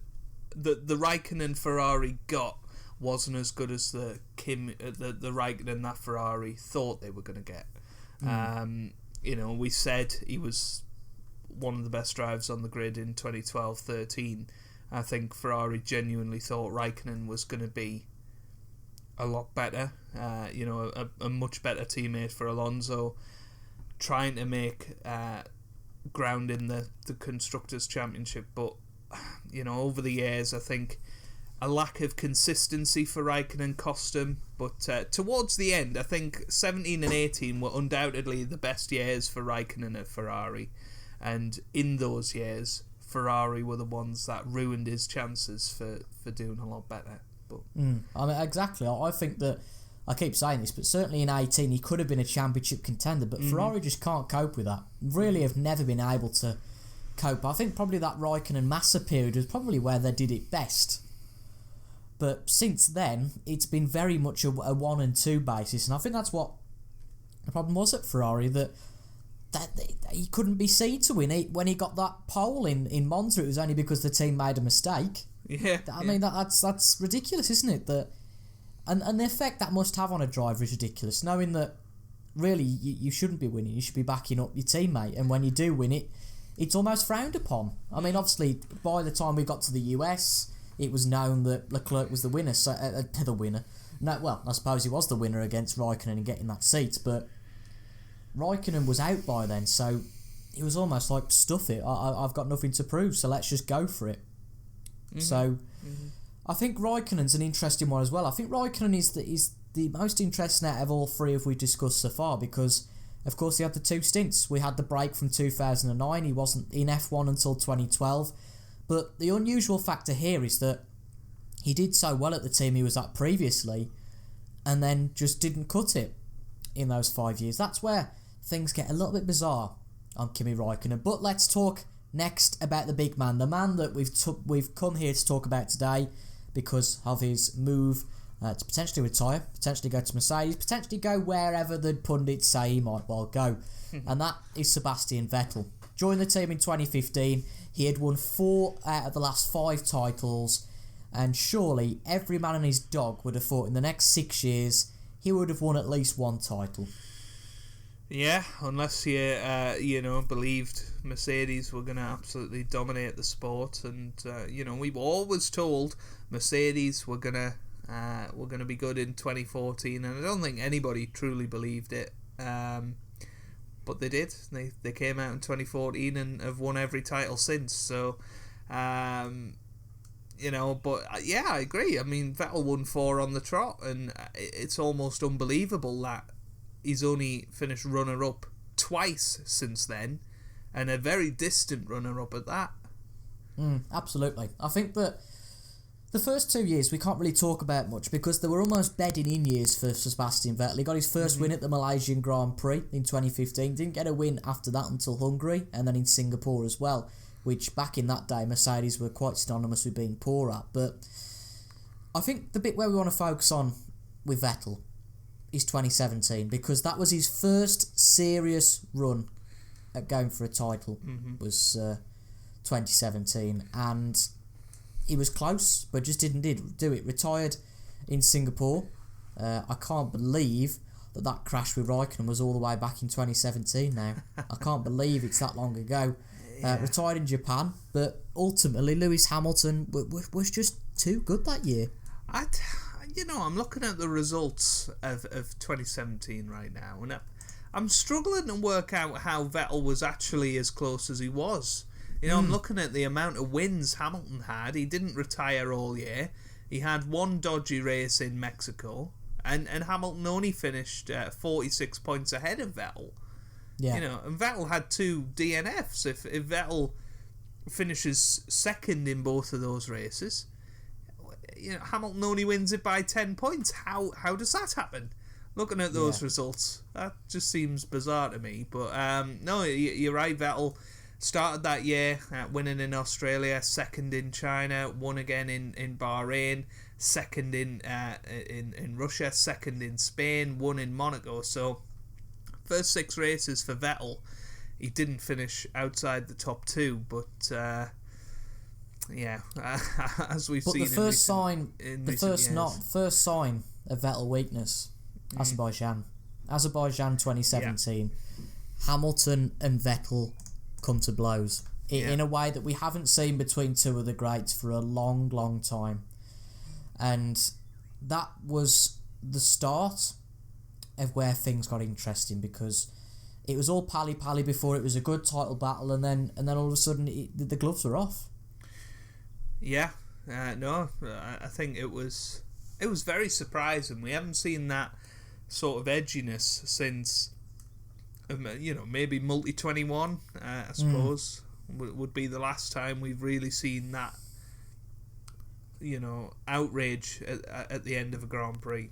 the Rikkinen Ferrari got wasn't as good as the Rikkinen that Ferrari thought they were going to get. We said he was one of the best drivers on the grid in 2012-13. I think Ferrari genuinely thought Rikkinen was going to be a lot better, a much better teammate for Alonso, trying to make ground in the Constructors' Championship. But, over the years, I think a lack of consistency for Rikkinen cost him. But towards the end, I think 17 and 18 were undoubtedly the best years for Rikkinen at Ferrari. And in those years, Ferrari were the ones that ruined his chances for doing a lot better. But I mean, exactly. I think that, I keep saying this, but certainly in 18 he could have been a championship contender, but Ferrari just can't cope with that. Really have never been able to cope. I think probably that Rikkinen and Massa period was probably where they did it best. But since then, it's been very much a 1 and 2 basis, and I think that's what the problem was at Ferrari, that he couldn't be seen to win. When he got that pole in Monza, it was only because the team made a mistake. Yeah, I mean, that's ridiculous, isn't it? And the effect that must have on a driver is ridiculous, knowing that really you shouldn't be winning, you should be backing up your teammate, and when you do win it, it's almost frowned upon. I mean, obviously, by the time we got to the US, it was known that Leclerc was the winner, so the winner. No, well, I suppose he was the winner against Rikkinen and getting that seat, but Rikkinen was out by then, so it was almost like, stuff it, I've got nothing to prove, so let's just go for it. So I think Raikkonen's an interesting one as well. I think Rikkinen is the most interesting out of all three we've discussed so far, because of course he had the 2 stints. We had the break from 2009, he wasn't in F1 until 2012, but the unusual factor here is that he did so well at the team he was at previously and then just didn't cut it in those 5 years. That's where things get a little bit bizarre on Kimi Räikkönen. But let's talk next about the big man, the man that we've come here to talk about today because of his move to potentially retire, potentially go to Mercedes, potentially go wherever the pundits say he might well go. And that is Sebastian Vettel. Joined the team in 2015. He had won 4 out of the last 5 titles, and surely every man and his dog would have thought in the next 6 years he would have won at least 1 title. Yeah, unless you believed Mercedes were going to absolutely dominate the sport, and we were always told Mercedes were going to be good in 2014, and I don't think anybody truly believed it. But they did. They came out in 2014 and have won every title since. So, but yeah, I agree. I mean, Vettel won 4 on the trot, and it's almost unbelievable that he's only finished runner-up twice since then, and a very distant runner-up at that. Absolutely. I think that the first 2 years we can't really talk about much because they were almost bedding in years for Sebastian Vettel. He got his first win at the Malaysian Grand Prix in 2015. Didn't get a win after that until Hungary, and then in Singapore as well, which back in that day Mercedes were quite synonymous with being poor at. But I think the bit where we want to focus on with Vettel is 2017, because that was his first serious run at going for a title. Was 2017, and he was close but just didn't do it. Retired in Singapore. I can't believe that crash with Rikknen was all the way back in 2017 now. I can't believe it's that long ago. Retired in Japan, but ultimately Lewis Hamilton was just too good that year. I'm looking at the results of 2017 right now, and I'm struggling to work out how Vettel was actually as close as he was. I'm looking at the amount of wins Hamilton had. He didn't retire all year. He had 1 dodgy race in Mexico, and Hamilton only finished 46 points ahead of Vettel. Yeah. And Vettel had 2 DNFs. If Vettel finishes second in both of those races, Hamilton only wins it by 10 points. How does that happen? Looking at those results, that just seems bizarre to me. But no, you're right. Vettel started that year winning in Australia, second in China, won again in Bahrain, second in Russia, second in Spain, won in Monaco. So first 6 races for Vettel, he didn't finish outside the top 2, but as we've seen, the first sign of Vettel weakness, Azerbaijan 2017, Hamilton and Vettel come to blows in a way that we haven't seen between two of the greats for a long, long time, and that was the start of where things got interesting, because it was all pally-pally before. It was a good title battle, and then all of a sudden the gloves were off. I think it was very surprising. We haven't seen that sort of edginess since, maybe Multi-21, I suppose, would be the last time we've really seen that, outrage at the end of a Grand Prix.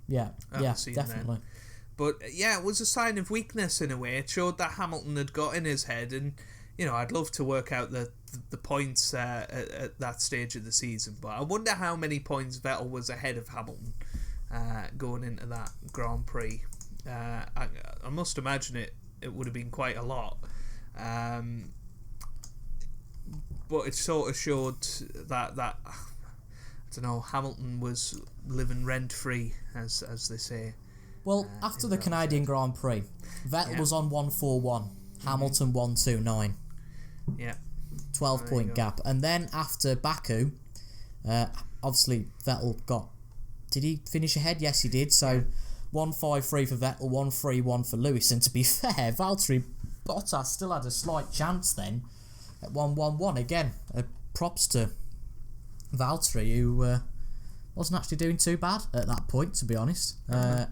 Definitely. But it was a sign of weakness in a way. It showed that Hamilton had got in his head, and I'd love to work out the points at that stage of the season, but I wonder how many points Vettel was ahead of Hamilton going into that Grand Prix. I must imagine it would have been quite a lot, but it sort of showed that I don't know, Hamilton was living rent free, as they say. Well, after the Canadian Grand Prix, Vettel was on 141, Hamilton 129. Yeah. 12-point gap. And then after Baku, obviously Vettel did he finish ahead? Yes, he did. So 153 for Vettel, 131 for Lewis. And to be fair, Valtteri Bottas still had a slight chance then at 111. Again, props to Valtteri, who wasn't actually doing too bad at that point, to be honest.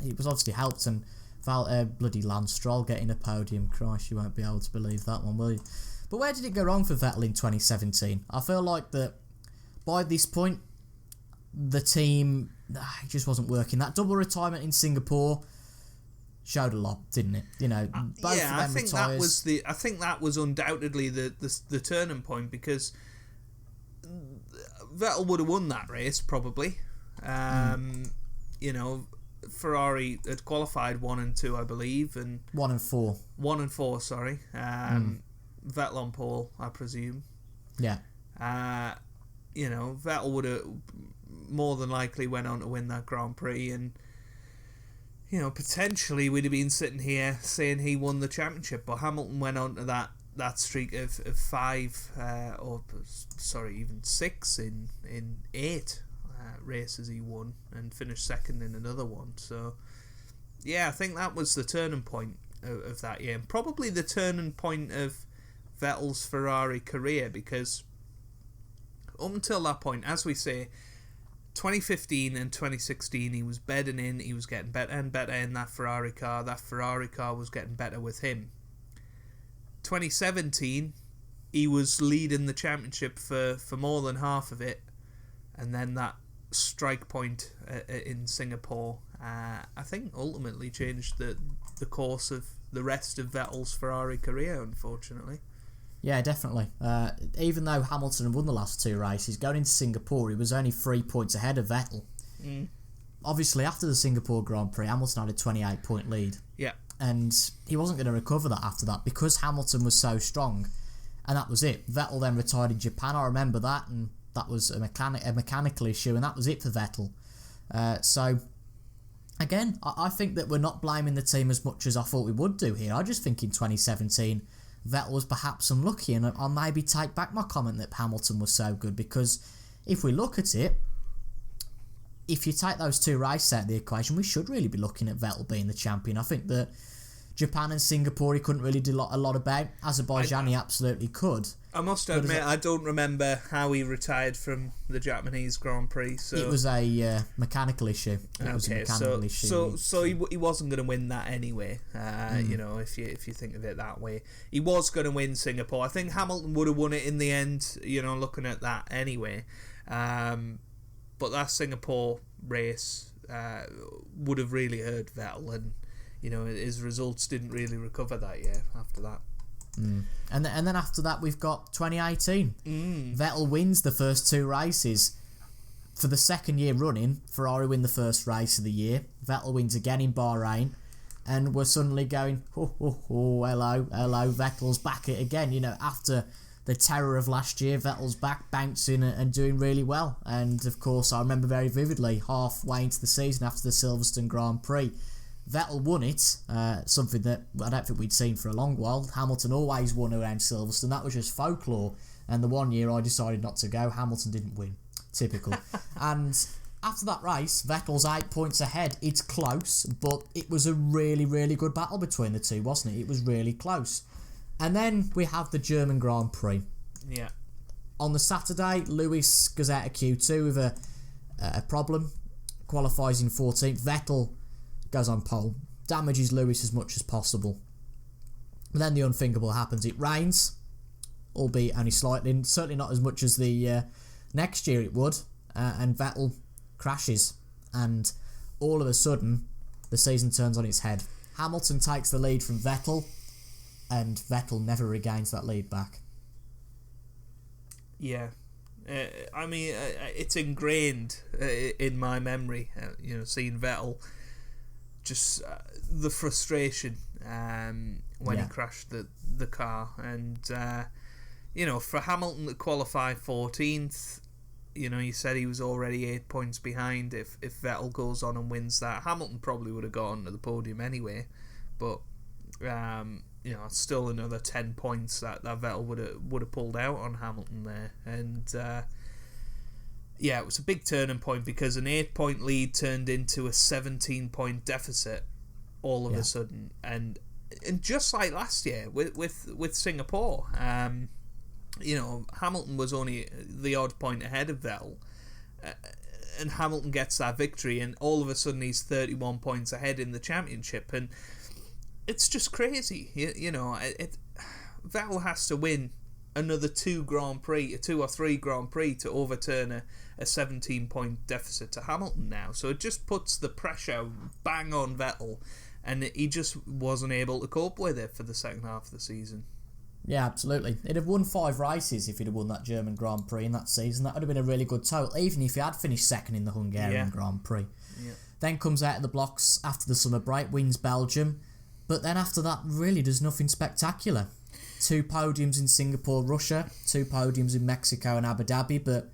He was obviously helped, and bloody Lance Stroll getting a podium. Christ, you won't be able to believe that one, will you? But where did it go wrong for Vettel in 2017? I feel like that by this point, the team it just wasn't working. That double retirement in Singapore showed a lot, didn't it? Both of them I think retires. I think that was undoubtedly the turning point, because Vettel would have won that race probably. Ferrari had qualified 1 and 2, I believe, and 1 and 4. 1 and 4, sorry. Vettel on pole, I presume. Yeah. Vettel would have more than likely went on to win that Grand Prix, and potentially we'd have been sitting here saying he won the championship. But Hamilton went on to that streak of 5, even 6 in 8 races he won, and finished second in another one. So I think that was the turning point of that year, and probably the turning point of Vettel's Ferrari career, because up until that point, as we say, 2015 and 2016 he was bedding in, he was getting better and better in that Ferrari car was getting better with him. 2017 he was leading the championship for more than half of it, and then that strike point in Singapore I think ultimately changed the course of the rest of Vettel's Ferrari career, unfortunately. Yeah, definitely. Even though Hamilton had won the last 2 races, going into Singapore, he was only 3 points ahead of Vettel. Obviously, after the Singapore Grand Prix, Hamilton had a 28-point lead. Yeah. And he wasn't going to recover that after that, because Hamilton was so strong. And that was it. Vettel then retired in Japan, I remember that, and that was a mechanical issue, and that was it for Vettel. So, again, I think that we're not blaming the team as much as I thought we would do here. I just think in 2017... Vettel was perhaps unlucky, and I'll maybe take back my comment that Hamilton was so good, because if we look at it, if you take those 2 races out of the equation, we should really be looking at Vettel being the champion. I think that Japan and Singapore he couldn't really do a lot about. Azerbaijan he absolutely could. I must admit, I don't remember how he retired from the Japanese Grand Prix. So it was a mechanical issue. So he wasn't going to win that anyway. If you think of it that way, he was going to win Singapore. I think Hamilton would have won it in the end. Looking at that anyway. But that Singapore race would have really hurt Vettel, and his results didn't really recover that year after that. And then after that, we've got 2018. Vettel wins the first two races. For the second year running, Ferrari win the first race of the year. Vettel wins again in Bahrain. And we're suddenly going, hello, Vettel's back at it again. You know, after the terror of last year, Vettel's back, bouncing and doing really well. And, of course, I remember very vividly, halfway into the season after the Silverstone Grand Prix, Vettel won it, something that I don't think we'd seen for a long while. Hamilton always won around Silverstone. That was just folklore. And the one year I decided not to go, Hamilton didn't win. Typical. And after that race, Vettel's 8 points ahead. It's close, but it was a really, really good battle between the two, wasn't it? It was really close. And then we have the German Grand Prix. Yeah. On the Saturday, Lewis goes out of Q2 with a problem. Qualifies in 14th. Vettel goes on pole. Damages Lewis as much as possible. But then the unthinkable happens. It rains, albeit only slightly. And certainly not as much as the next year it would. And Vettel crashes. And all of a sudden, the season turns on its head. Hamilton takes the lead from Vettel. And Vettel never regains that lead back. Yeah. I mean, it's ingrained in my memory, seeing Vettel, just the frustration when he crashed the car. And, for Hamilton to qualify 14th, you said he was already 8 points behind. If Vettel goes on and wins that, Hamilton probably would have gone to the podium anyway. But, it's still another 10 points that Vettel would have pulled out on Hamilton there. And it was a big turning point because an 8-point lead turned into a 17-point deficit all of a sudden. And just like last year with Singapore, Hamilton was only the odd point ahead of Vettel. And Hamilton gets that victory, and all of a sudden he's 31 points ahead in the championship. And it's just crazy, Vettel has to win another two or three Grand Prix to overturn a 17-point deficit to Hamilton now. So it just puts the pressure bang on Vettel, and he just wasn't able to cope with it for the second half of the season. Yeah, absolutely. He'd have won 5 races if he'd have won that German Grand Prix in that season. That would have been a really good total, even if he had finished second in the Hungarian Grand Prix. Yeah. Then comes out of the blocks after the summer break, wins Belgium. But then after that, really does nothing spectacular. 2 podiums in Singapore, Russia, 2 podiums in Mexico and Abu Dhabi, but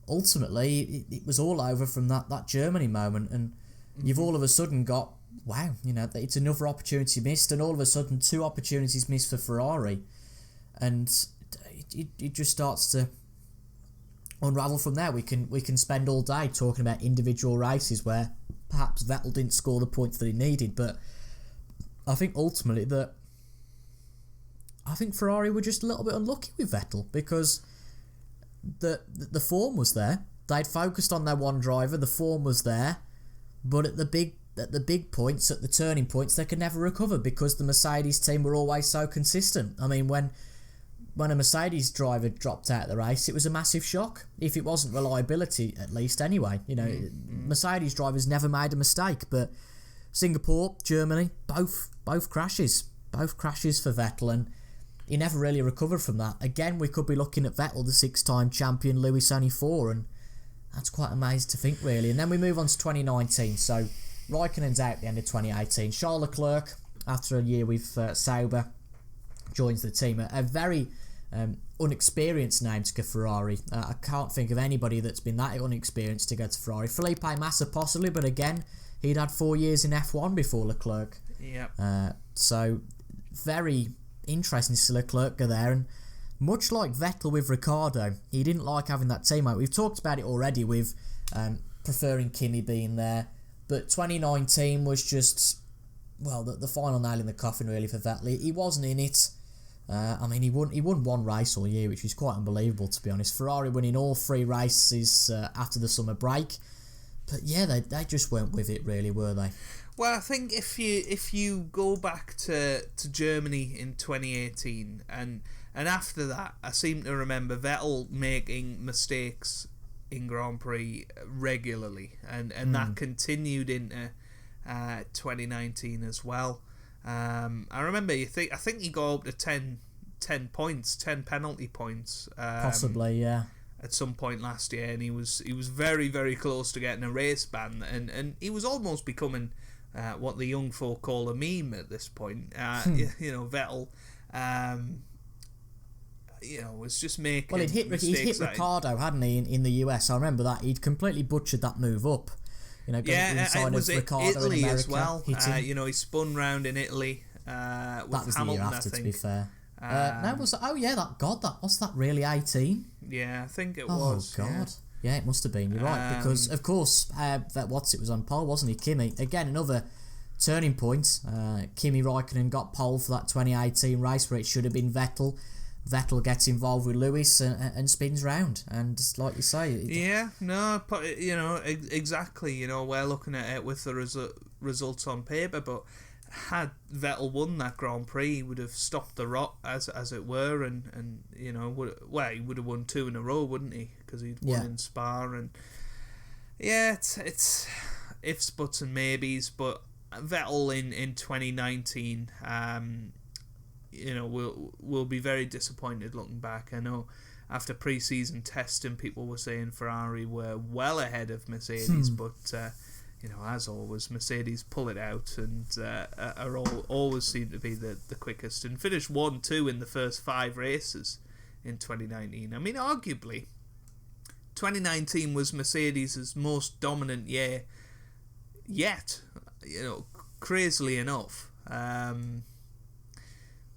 ultimately it was all over from that Germany moment. And you've all of a sudden got, it's another opportunity missed, and all of a sudden 2 opportunities missed for Ferrari. And it just starts to unravel from there. We can spend all day talking about individual races where perhaps Vettel didn't score the points that he needed, but I think ultimately Ferrari were just a little bit unlucky with Vettel because the form was there. They'd focused on their one driver. The form was there, but at the big points, at the turning points, they could never recover because the Mercedes team were always so consistent. I mean, when a Mercedes driver dropped out of the race, it was a massive shock. If it wasn't reliability, at least anyway. Mercedes drivers never made a mistake, but Singapore, Germany, both crashes for Vettel, and he never really recovered from that. Again, we could be looking at Vettel, the 6-time champion, Lewis only 4, and that's quite amazing to think, really. And then we move on to 2019. So Rikknen's out at the end of 2018. Charles Leclerc, after a year with Sauber, joins the team. A very unexperienced name to go Ferrari. I can't think of anybody that's been that unexperienced to go to Ferrari. Felipe Massa possibly, but again, he'd had 4 years in F1 before Leclerc. Yeah. So very interesting to see Leclerc go there, and much like Vettel with Ricciardo, he didn't like having that teammate. We've talked about it already with preferring Kimi being there, but 2019 was just, the final nail in the coffin really for Vettel. He wasn't in it. He won 1 race all year, which is quite unbelievable, to be honest. Ferrari winning all 3 races after the summer break. But yeah, they just weren't with it, really, were they? Well, I think if you go back to Germany in 2018 and after that, I seem to remember Vettel making mistakes in Grand Prix regularly, and that continued into 2019 as well. I remember I think he got up to 10 points, 10 penalty points. Possibly, yeah. At some point last year, and he was very, very close to getting a race ban, and he was almost becoming what the young folk call a meme at this point. Vettel, was just making. Well, he'd hit Ricciardo, hadn't he, in the US? I remember that he'd completely butchered that move up. It was Ricciardo Italy in America, as well. He spun round in Italy. With that was Hamilton, the year after, to be fair. What's that really 18? Yeah, I think it was. Oh God, yeah, it must have been. You're right, because of course, it was on pole, wasn't he? Kimi, again, another turning point. Kimi Räikkönen got pole for that 2018 race where it should have been Vettel. Vettel gets involved with Lewis and spins round, and just like you say, exactly. We're looking at it with the results on paper, but had Vettel won that Grand Prix, he would have stopped the rot, as it were, and he would have won 2 in a row, wouldn't he? Because he'd won in Spa, and it's ifs, buts, and maybes. But Vettel in 2019, we'll be very disappointed looking back. I know after pre-season testing, people were saying Ferrari were well ahead of Mercedes, but as always, Mercedes pull it out and always seem to be the quickest, and finished 1-2 in the first 5 races in 2019. I mean, arguably, 2019 was Mercedes' most dominant year yet, crazily enough. But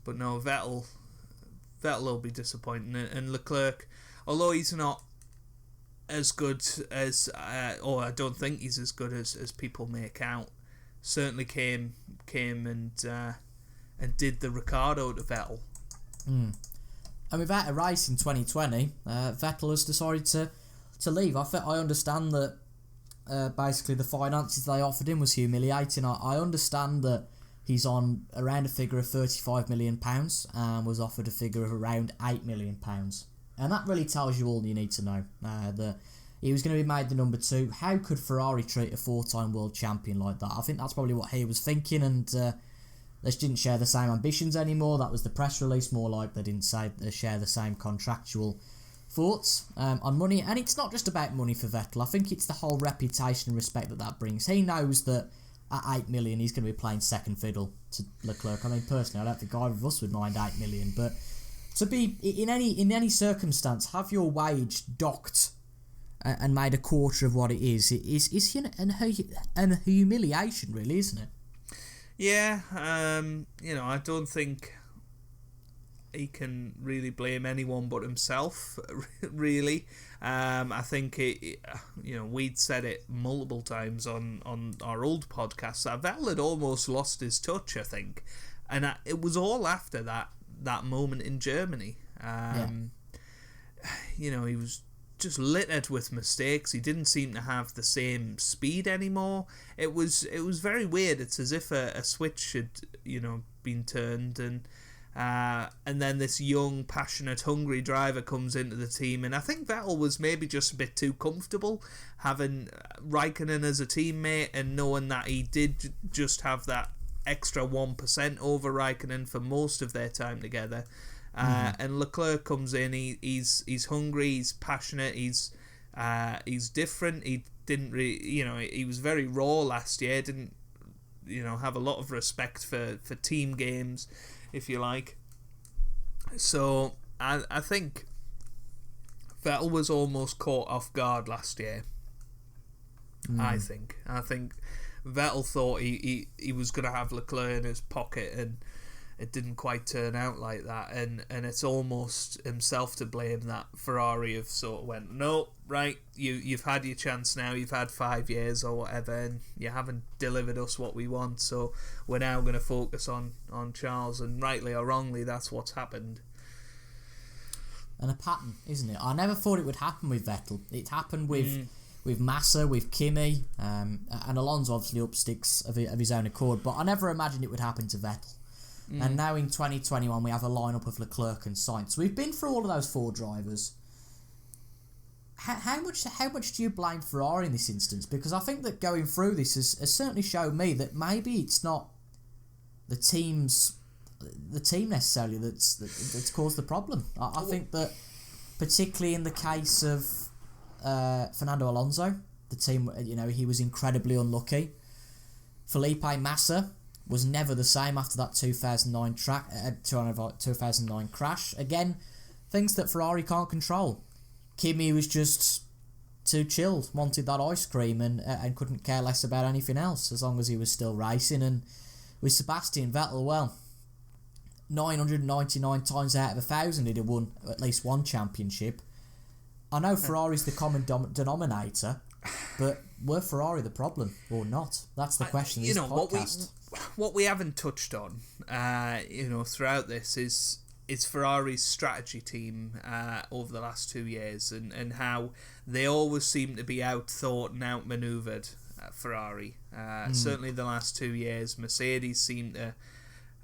no, Vettel will be disappointing, and Leclerc, although he's not as good as, or I don't think he's as good as people make out, certainly came and did the Ricciardo to Vettel. And without a race in 2020, Vettel has decided to leave. I understand that basically the finances they offered him was humiliating. I understand that he's on around a figure of £35 million and was offered a figure of around £8 million. And that really tells you all you need to know. That he was going to be made the number 2. How could Ferrari treat a 4-time world champion like that? I think that's probably what he was thinking, and they just didn't share the same ambitions anymore. That was the press release, more like they didn't say they share the same contractual thoughts on money. And it's not just about money for Vettel. I think it's the whole reputation and respect that brings. He knows that at 8 million he's going to be playing second fiddle to Leclerc. I mean, personally, I don't think either of us would mind 8 million, but to be in any circumstance, have your wage docked and made a quarter of what it is an humiliation, really, isn't it? Yeah, I don't think he can really blame anyone but himself, really. I think we'd said it multiple times on our old podcast that Vettel had almost lost his touch, I think, and it was all after that moment in Germany. He was just littered with mistakes. He didn't seem to have the same speed anymore. It was very weird. It's as if a switch had been turned, and then this young, passionate, hungry driver comes into the team, and I think Vettel was maybe just a bit too comfortable having Rikknen as a teammate and knowing that he did just have that extra 1% over Rikknen for most of their time together. And Leclerc comes in. He's hungry. He's passionate. He's different. He didn't really, he was very raw last year. Didn't have a lot of respect for team games, if you like. So I think Vettel was almost caught off guard last year. I think Vettel thought he was going to have Leclerc in his pocket, and it didn't quite turn out like that, and it's almost himself to blame that Ferrari have sort of went, no, right, you've had your chance now, you've had 5 years or whatever, and you haven't delivered us what we want, so we're now going to focus on Charles, and rightly or wrongly, that's what's happened. And a pattern, isn't it? I never thought it would happen with Vettel. It happened with Massa, with Kimi, and Alonso obviously up sticks of his own accord, but I never imagined it would happen to Vettel. And now in 2021 we have a lineup of Leclerc and Sainz. We've been through all of those 4 drivers. How much do you blame Ferrari in this instance? Because I think that going through this has certainly shown me that maybe it's not the team necessarily that's caused the problem. I think that particularly in the case of Fernando Alonso, the team, he was incredibly unlucky. Felipe Massa was never the same after that 2009 crash. Again, things that Ferrari can't control. Kimi was just too chilled, wanted that ice cream and couldn't care less about anything else as long as he was still racing. And with Sebastian Vettel, well, 999 times out of 1,000 he'd have won at least one championship. I know Ferrari's the common denominator, but were Ferrari the problem or not? That's the question. This podcast. What we haven't touched on, throughout this is Ferrari's strategy team over the last 2 years and how they always seem to be outthought and outmaneuvered Ferrari. Certainly the last 2 years, Mercedes seem to,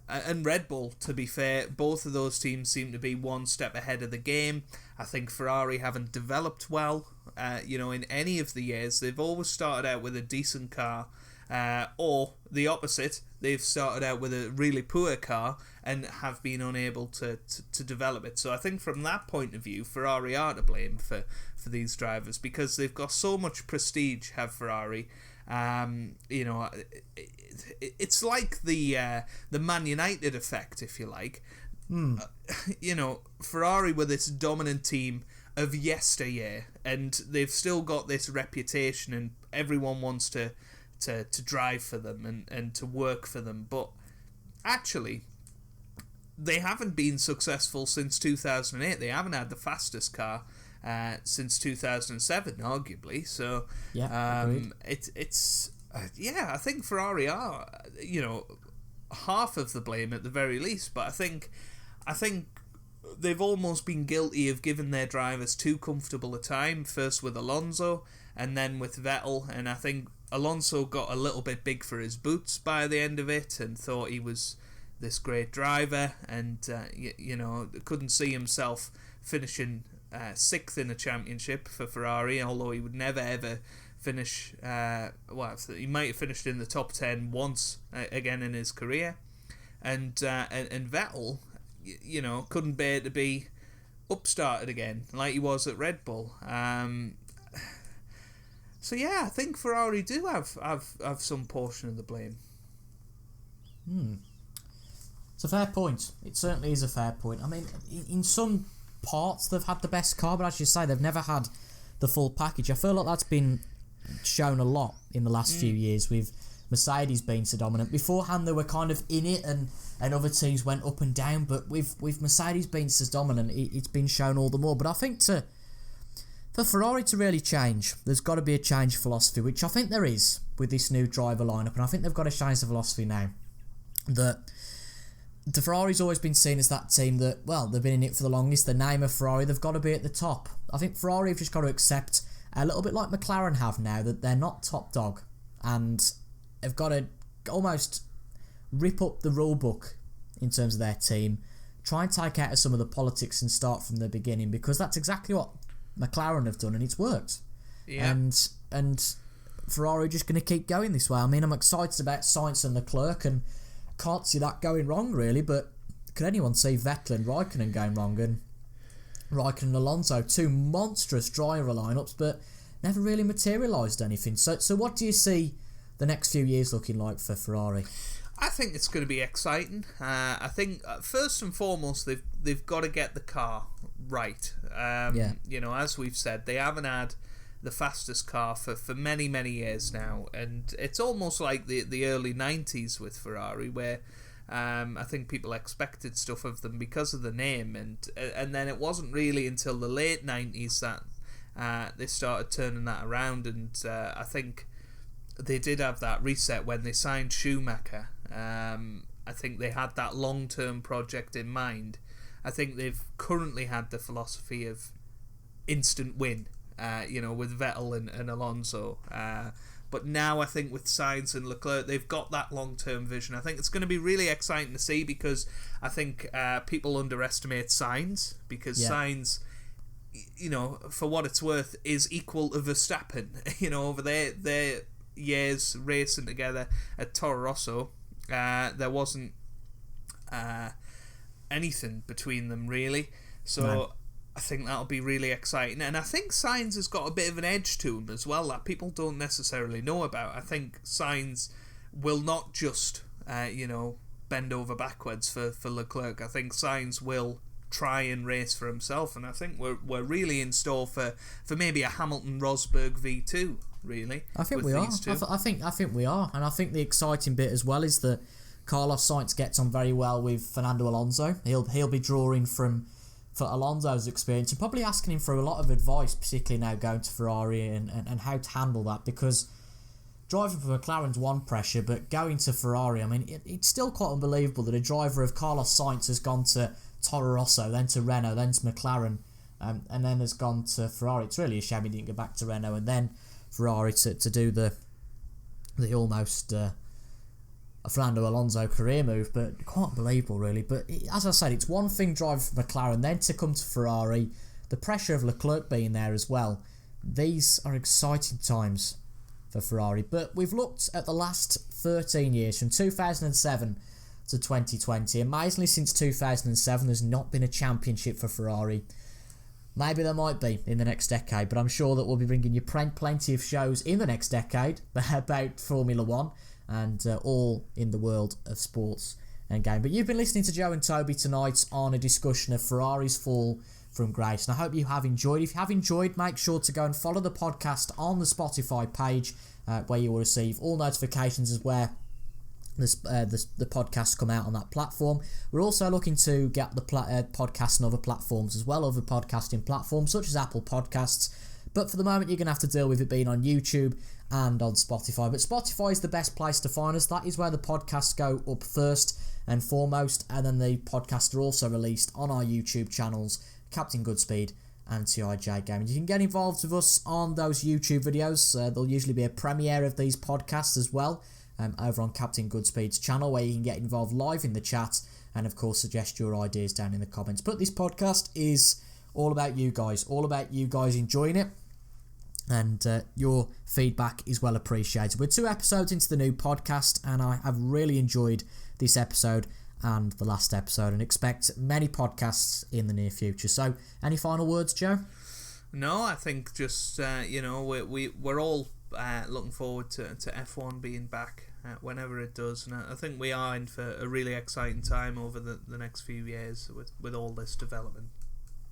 and Red Bull, to be fair, both of those teams seem to be one step ahead of the game. I think Ferrari haven't developed well, in any of the years. They've always started out with a decent car, or the opposite. They've started out with a really poor car and have been unable to develop it. So I think from that point of view, Ferrari are to blame for these drivers because they've got so much prestige, have Ferrari. It's like the Man United effect, if you like. Ferrari were this dominant team of yesteryear, and they've still got this reputation, and everyone wants to drive for them and to work for them. But actually, they haven't been successful since 2008. They haven't had the fastest car since 2007, arguably. So I think Ferrari are, half of the blame at the very least. But I think they've almost been guilty of giving their drivers too comfortable a time. First with Alonso, and then with Vettel. And I think Alonso got a little bit big for his boots by the end of it, and thought he was this great driver, and couldn't see himself finishing sixth in a championship for Ferrari, although he would never ever finish. He might have finished in the top 10 once again in his career, and Vettel, couldn't bear to be upstarted again like he was at Red Bull. So yeah, I think Ferrari do have some portion of the blame. It's a fair point. It certainly is a fair point. I mean, in some parts they've had the best car, but as you say, they've never had the full package. I feel like that's been shown a lot in the last few years with Mercedes being so dominant. Beforehand they were kind of in it, and other teams went up and down, but with Mercedes being so dominant, it's been shown all the more. But I think for Ferrari to really change, there's got to be a change of philosophy, which I think there is with this new driver lineup, and I think they've got to change the philosophy now. That the Ferrari's always been seen as that team that, well, they've been in it for the longest. The name of Ferrari, they've got to be at the top. I think Ferrari have just got to accept, a little bit like McLaren have now, that they're not top dog, and have got to almost rip up the rule book in terms of their team, try and take out of some of the politics and start from the beginning, because that's exactly what McLaren have done, and it's worked. Yeah. And Ferrari are just going to keep going this way. I mean, I'm excited about Sainz and Leclerc, and can't see that going wrong really, but could anyone see Vettel and Rikknen going wrong? And Rikknen and Alonso, two monstrous driver lineups, but never really materialised anything. So what do you see the next few years looking like for Ferrari? I think it's going to be exciting. I think first and foremost they've got to get the car right. As we've said, they haven't had the fastest car for many years now, and it's almost like the early 90s with Ferrari, where I think people expected stuff of them because of the name, and then it wasn't really until the late 90s that they started turning that around, and I think they did have that reset when they signed Schumacher. I think they had that long-term project in mind. I think they've currently had the philosophy of instant win, with Vettel and Alonso. But now I think with Sainz and Leclerc, they've got that long-term vision. I think it's going to be really exciting to see, because I think people underestimate Sainz, because Sainz, for what it's worth, is equal to Verstappen, over their years racing together at Toro Rosso. There wasn't anything between them, really. So No. I think that'll be really exciting. And I think Sainz has got a bit of an edge to him as well that people don't necessarily know about. I think Sainz will not just, bend over backwards for Leclerc. I think Sainz will try and race for himself, and I think we're really in store for maybe a Hamilton-Rosberg V2, really. I think we are. I think we are, and I think the exciting bit as well is that Carlos Sainz gets on very well with Fernando Alonso. He'll be drawing for Alonso's experience and probably asking him for a lot of advice, particularly now going to Ferrari and how to handle that, because driving for McLaren's one pressure, but going to Ferrari, I mean, it's still quite unbelievable that a driver of Carlos Sainz has gone to Toro Rosso, then to Renault, then to McLaren, and then has gone to Ferrari. It's really a shame he didn't go back to Renault and then Ferrari to do the almost a Fernando Alonso career move, but quite unbelievable, really. But as I said, it's one thing driving for McLaren, then to come to Ferrari, the pressure of Leclerc being there as well. These are exciting times for Ferrari. But we've looked at the last 13 years, from 2007 to 2020. Amazingly, since 2007, there's not been a championship for Ferrari. Maybe there might be in the next decade, but I'm sure that we'll be bringing you plenty of shows in the next decade about Formula 1 and all in the world of sports and game. But you've been listening to Joe and Toby tonight on a discussion of Ferrari's fall from grace, and I hope you have enjoyed. If you have enjoyed, make sure to go and follow the podcast on the Spotify page, where you will receive all notifications as where the podcasts come out on that platform. We're also looking to get the podcast on other platforms as well, other podcasting platforms such as Apple Podcasts. But for the moment, you're going to have to deal with it being on YouTube and on Spotify. But Spotify is the best place to find us. That is where the podcasts go up first and foremost, and then the podcasts are also released on our YouTube channels, Captain Goodspeed and TIJ Gaming. You can get involved with us on those YouTube videos. There'll usually be a premiere of these podcasts as well, over on Captain Goodspeed's channel, where you can get involved live in the chat and of course suggest your ideas down in the comments. But this podcast is all about you guys enjoying it, and your feedback is well appreciated. We're 2 episodes into the new podcast, and I have really enjoyed this episode and the last episode, and expect many podcasts in the near future. So any final words, Joe? No, I think just we're all looking forward to F1 being back whenever it does, and I think we are in for a really exciting time over the next few years with all this development.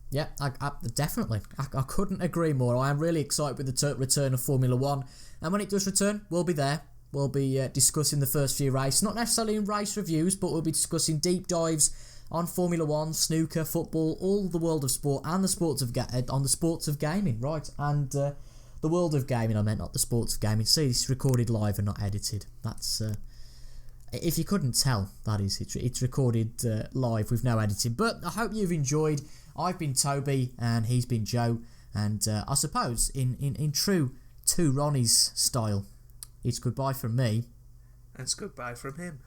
Yeah, I definitely. I couldn't agree more. I am really excited with the return of Formula 1, and when it does return, we'll be there. We'll be discussing the first few races, not necessarily in race reviews, but we'll be discussing deep dives on Formula 1, snooker, football, all the world of sport, and the sports of gaming, right? And the world of gaming, I meant, not the sports of gaming. See, it's recorded live and not edited. That's if you couldn't tell, that is, it's recorded live with no editing. But I hope you've enjoyed. I've been Toby and he's been Joe, and I suppose in true to Ronnie's style, it's goodbye from me. And it's goodbye from him.